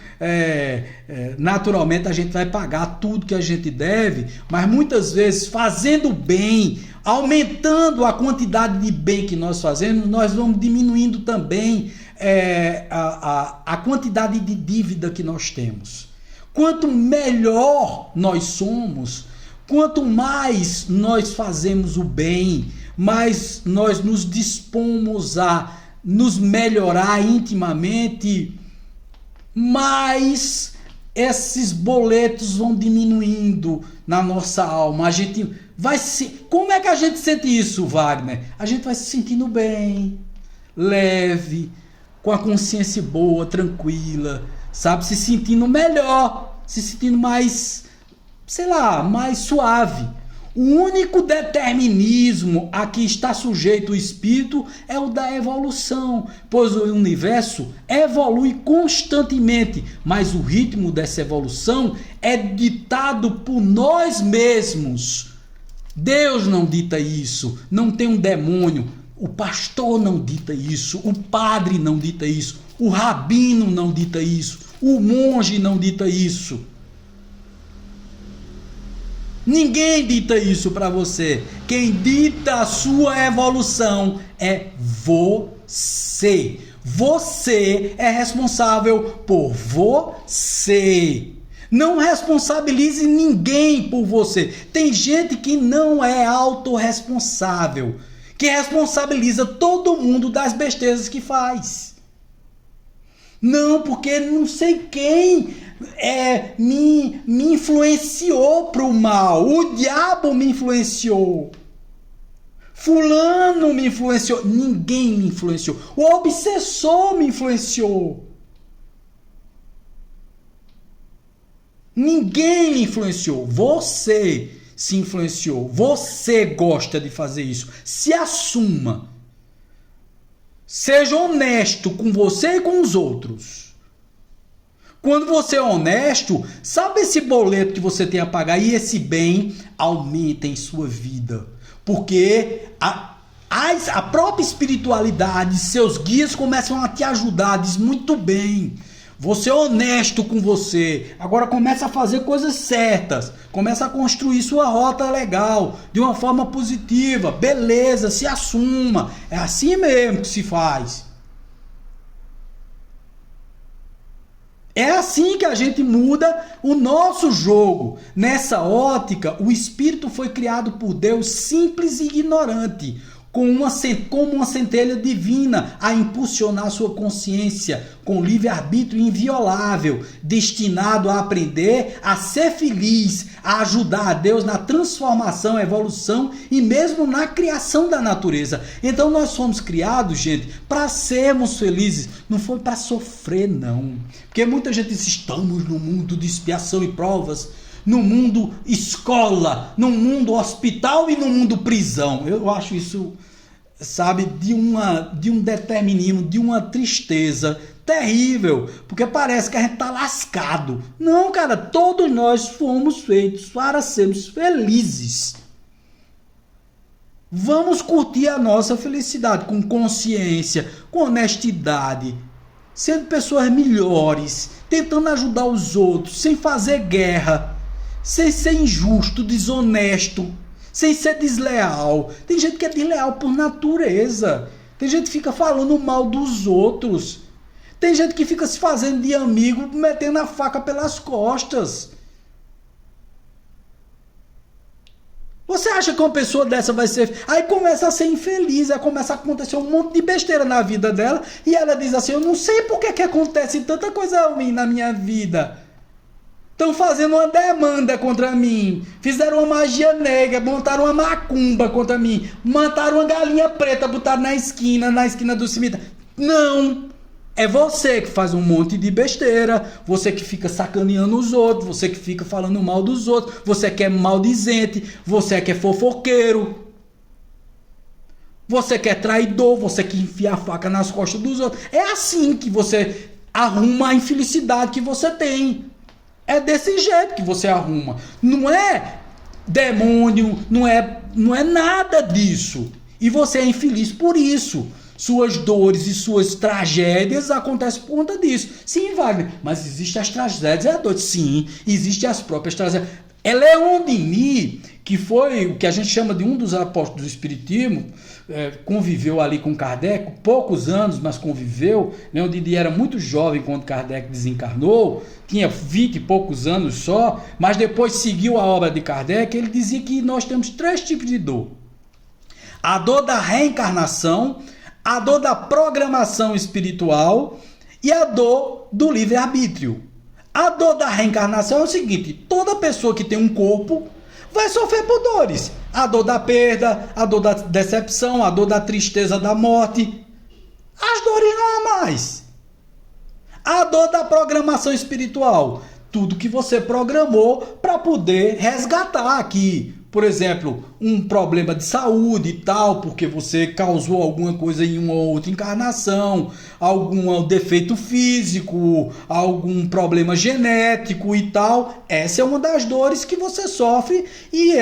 naturalmente a gente vai pagar tudo que a gente deve, mas muitas vezes fazendo bem, aumentando a quantidade de bem que nós fazemos, nós vamos diminuindo também a quantidade de dívida que nós temos. Quanto melhor nós somos, quanto mais nós fazemos o bem, mais nós nos dispomos a nos melhorar intimamente, mais esses boletos vão diminuindo na nossa alma. A gente vai se... Como é que a gente sente isso, Wagner? A gente vai se sentindo bem, leve, com a consciência boa, tranquila, sabe? Se sentindo melhor, se sentindo mais, sei lá, mais suave. O único determinismo a que está sujeito o espírito é o da evolução, pois o universo evolui constantemente, mas o ritmo dessa evolução é ditado por nós mesmos. Deus não dita isso, não tem um demônio, o pastor não dita isso, o padre não dita isso, o rabino não dita isso, o monge não dita isso. Ninguém dita isso para você. Quem dita a sua evolução é você. Você é responsável por você. Não responsabilize ninguém por você. Tem gente que não é autorresponsável, que responsabiliza todo mundo das besteiras que faz. Não, porque não sei quem me influenciou para o mal. O diabo me influenciou. Fulano me influenciou. Ninguém me influenciou. O obsessor me influenciou. Ninguém me influenciou. Você se influenciou. Você gosta de fazer isso. Se assuma. Seja honesto com você e com os outros. Quando você é honesto, sabe esse boleto que você tem a pagar e esse bem aumenta em sua vida. Porque a própria espiritualidade, seus guias começam a te ajudar, diz muito bem. Você é honesto com você. Agora começa a fazer coisas certas. Começa a construir sua rota legal, de uma forma positiva. Beleza, se assuma. É assim mesmo que se faz. É assim que a gente muda o nosso jogo. Nessa ótica, o espírito foi criado por Deus simples e ignorante, como uma centelha divina a impulsionar sua consciência com livre-arbítrio inviolável, destinado a aprender a ser feliz, a ajudar a Deus na transformação, evolução e mesmo na criação da natureza. Então nós fomos criados, gente, para sermos felizes, não foi para sofrer, não. Porque muita gente diz, estamos no mundo de expiação e provas, no mundo escola, no mundo hospital e no mundo prisão. Eu acho isso, sabe, de um determinismo, de uma tristeza terrível, porque parece que a gente está lascado. Não, cara, todos nós fomos feitos para sermos felizes. Vamos curtir a nossa felicidade com consciência, com honestidade, sendo pessoas melhores, tentando ajudar os outros, sem fazer guerra, sem ser injusto, desonesto, sem ser desleal. Tem gente que é desleal por natureza. Tem gente que fica falando mal dos outros. Tem gente que fica se fazendo de amigo, metendo a faca pelas costas. Você acha que uma pessoa dessa vai ser... Aí começa a ser infeliz, aí começa a acontecer um monte de besteira na vida dela, e ela diz assim, eu não sei por que acontece tanta coisa ruim na minha vida. Estão fazendo uma demanda contra mim, fizeram uma magia negra, montaram uma macumba contra mim, mataram uma galinha preta, botaram na esquina do cemitério. Não! É você que faz um monte de besteira, você que fica sacaneando os outros, você que fica falando mal dos outros, você que é maldizente, você que é fofoqueiro, você que é traidor, você que enfia a faca nas costas dos outros. É assim que você arruma a infelicidade que você tem. É desse jeito que você arruma. Não é demônio, não é nada disso. E você é infeliz por isso. Suas dores e suas tragédias acontecem por conta disso. Sim, Wagner, mas existem as tragédias e as dores. Sim, existem as próprias tragédias. É Leon Denis, que foi o que a gente chama de um dos apóstolos do Espiritismo, conviveu ali com Kardec, poucos anos, mas conviveu. Leon Denis era muito jovem quando Kardec desencarnou, tinha 20 e poucos anos só, mas depois seguiu a obra de Kardec. Ele dizia que nós temos 3 tipos de dor. A dor da reencarnação, a dor da programação espiritual e a dor do livre-arbítrio. A dor da reencarnação é o seguinte: toda pessoa que tem um corpo vai sofrer por dores. A dor da perda, a dor da decepção, a dor da tristeza da morte. As dores normais. A dor da programação espiritual. Tudo que você programou para poder resgatar aqui. Por exemplo, um problema de saúde e tal, porque você causou alguma coisa em uma ou outra encarnação, algum defeito físico, algum problema genético e tal. Essa é uma das dores que você sofre e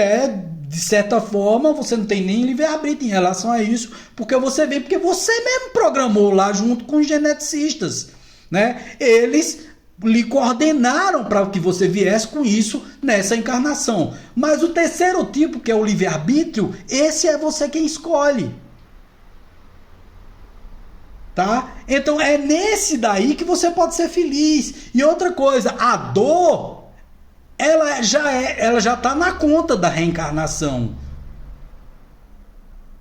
de certa forma, você não tem nem livre-arbítrio em relação a isso, porque você mesmo programou lá junto com os geneticistas, né? Eles lhe coordenaram para que você viesse com isso nessa encarnação. Mas o terceiro tipo, que é o livre-arbítrio, esse é você quem escolhe. Tá? Então é nesse daí que você pode ser feliz. E outra coisa, a dor, ela já está na conta da reencarnação.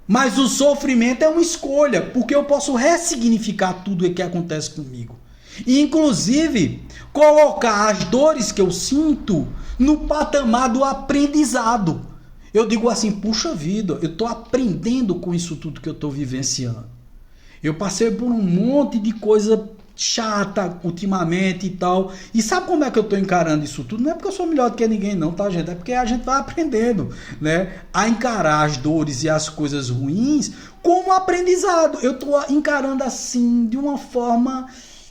Mas o sofrimento é uma escolha, porque eu posso ressignificar tudo o que acontece comigo. E, inclusive, colocar as dores que eu sinto no patamar do aprendizado. Eu digo assim, puxa vida, eu estou aprendendo com isso tudo que eu estou vivenciando. Eu passei por um monte de coisa chata ultimamente e tal. E sabe como é que eu estou encarando isso tudo? Não é porque eu sou melhor do que ninguém não, tá, gente? É porque a gente vai aprendendo, né, a encarar as dores e as coisas ruins como aprendizado. Eu estou encarando assim, de uma forma...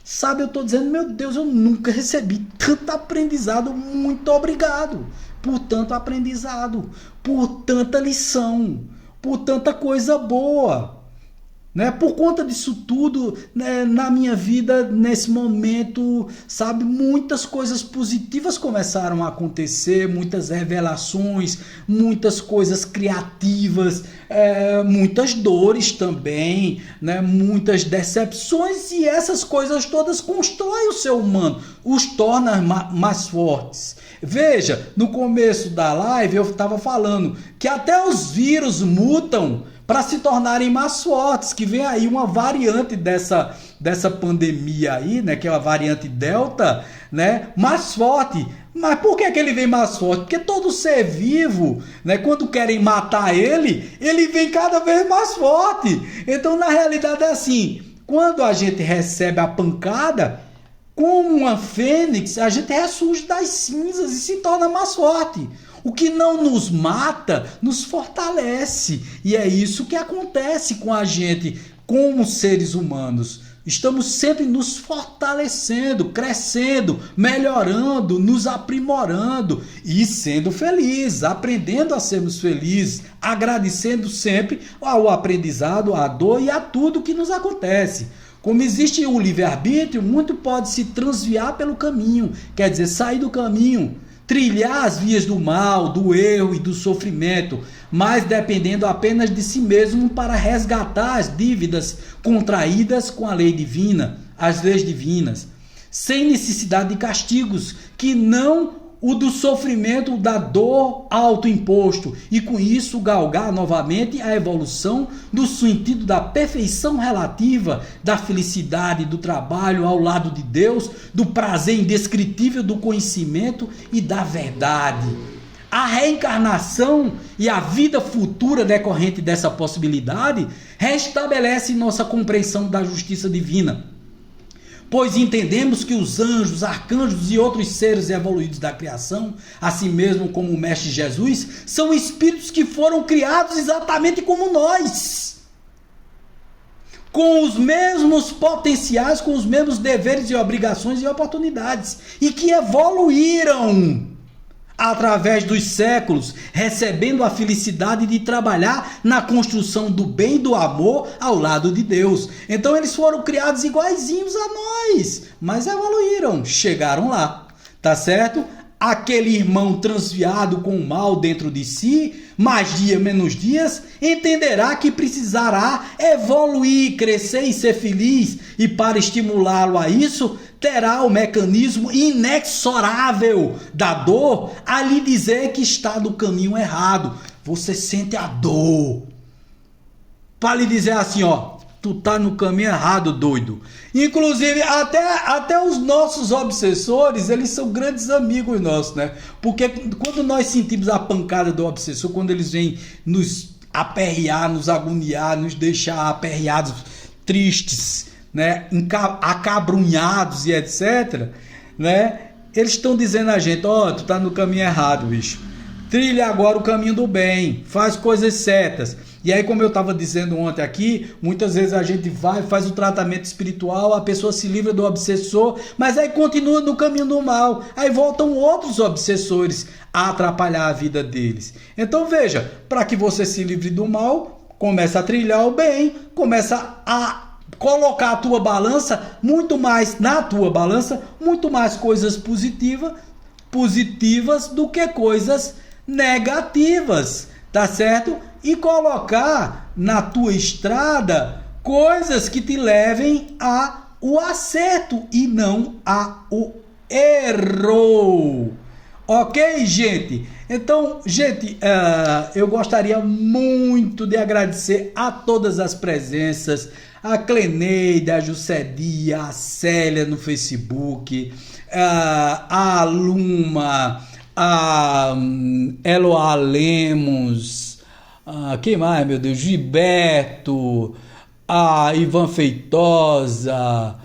Sabe, eu estou dizendo, meu Deus, eu nunca recebi tanto aprendizado, muito obrigado por tanto aprendizado, por tanta lição, por tanta coisa boa, né? Por conta disso tudo, né, na minha vida, nesse momento, sabe, muitas coisas positivas começaram a acontecer, muitas revelações, muitas coisas criativas, muitas dores também, né, muitas decepções, e essas coisas todas constroem o ser humano, os tornam mais fortes. Veja, no começo da live eu estava falando que até os vírus mutam para se tornarem mais fortes, que vem aí uma variante dessa pandemia aí, né, que é a variante Delta, né, mais forte. Mas por que ele vem mais forte? Porque todo ser vivo, né, quando querem matar ele vem cada vez mais forte. Então, na realidade é assim, quando a gente recebe a pancada, como uma fênix, a gente ressurge das cinzas e se torna mais forte. O que não nos mata, nos fortalece. E é isso que acontece com a gente, como seres humanos. Estamos sempre nos fortalecendo, crescendo, melhorando, nos aprimorando e sendo felizes, aprendendo a sermos felizes, agradecendo sempre ao aprendizado, à dor e a tudo que nos acontece. Como existe o livre-arbítrio, muito pode se transviar pelo caminho, quer dizer, sair do caminho, trilhar as vias do mal, do erro e do sofrimento, mas dependendo apenas de si mesmo para resgatar as dívidas contraídas com a lei divina, as leis divinas, sem necessidade de castigos, que não o do sofrimento da dor autoimposto, e com isso galgar novamente a evolução do sentido da perfeição relativa, da felicidade, do trabalho ao lado de Deus, do prazer indescritível do conhecimento e da verdade. A reencarnação e a vida futura decorrente dessa possibilidade restabelece nossa compreensão da justiça divina, pois entendemos que os anjos, arcanjos e outros seres evoluídos da criação, assim mesmo como o Mestre Jesus, são espíritos que foram criados exatamente como nós, com os mesmos potenciais, com os mesmos deveres e obrigações e oportunidades, e que evoluíram através dos séculos, recebendo a felicidade de trabalhar na construção do bem e do amor ao lado de Deus. Então eles foram criados iguaizinhos a nós, mas evoluíram, chegaram lá, tá certo? Aquele irmão transviado com o mal dentro de si, mais dia menos dias, entenderá que precisará evoluir, crescer e ser feliz, e para estimulá-lo a isso, terá o mecanismo inexorável da dor a lhe dizer que está no caminho errado. Você sente a dor para lhe dizer assim, ó, tu tá no caminho errado, doido. Inclusive, até os nossos obsessores, eles são grandes amigos nossos, né? Porque quando nós sentimos a pancada do obsessor, quando eles vêm nos aperrear, nos agoniar, nos deixar aperreados, tristes, né? Acabrunhados e etc., né? Eles estão dizendo a gente, ó, tu tá no caminho errado, bicho. Trilha agora o caminho do bem, faz coisas certas. E aí, como eu estava dizendo ontem aqui, muitas vezes a gente vai, faz o tratamento espiritual, a pessoa se livra do obsessor, mas aí continua no caminho do mal. Aí voltam outros obsessores a atrapalhar a vida deles. Então veja, para que você se livre do mal, começa a trilhar o bem, começa a colocar a tua balança, muito mais na tua balança, muito mais coisas positivas do que coisas negativas, tá certo? E colocar na tua estrada coisas que te levem ao acerto e não ao erro. Ok, gente? Então, gente, eu gostaria muito de agradecer a todas as presenças, a Cleneide, a Juscedia, a Célia no Facebook, a Luma, a Eloá Lemos, quem mais, meu Deus? Gilberto, a Ivan Feitosa,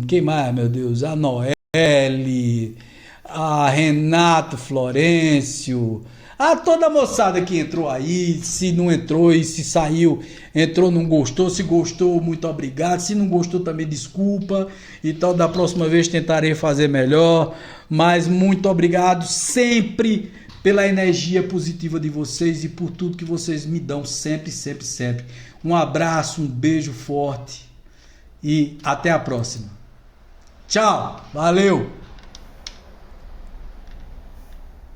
quem mais, meu Deus? A Noelle, a Renato Florencio, a toda a moçada que entrou aí, se não entrou e se saiu, entrou, não gostou, se gostou, muito obrigado, se não gostou também desculpa, então da próxima vez tentarei fazer melhor, mas muito obrigado sempre pela energia positiva de vocês e por tudo que vocês me dão sempre, sempre, sempre. Um abraço, um beijo forte e até a próxima. Tchau, valeu!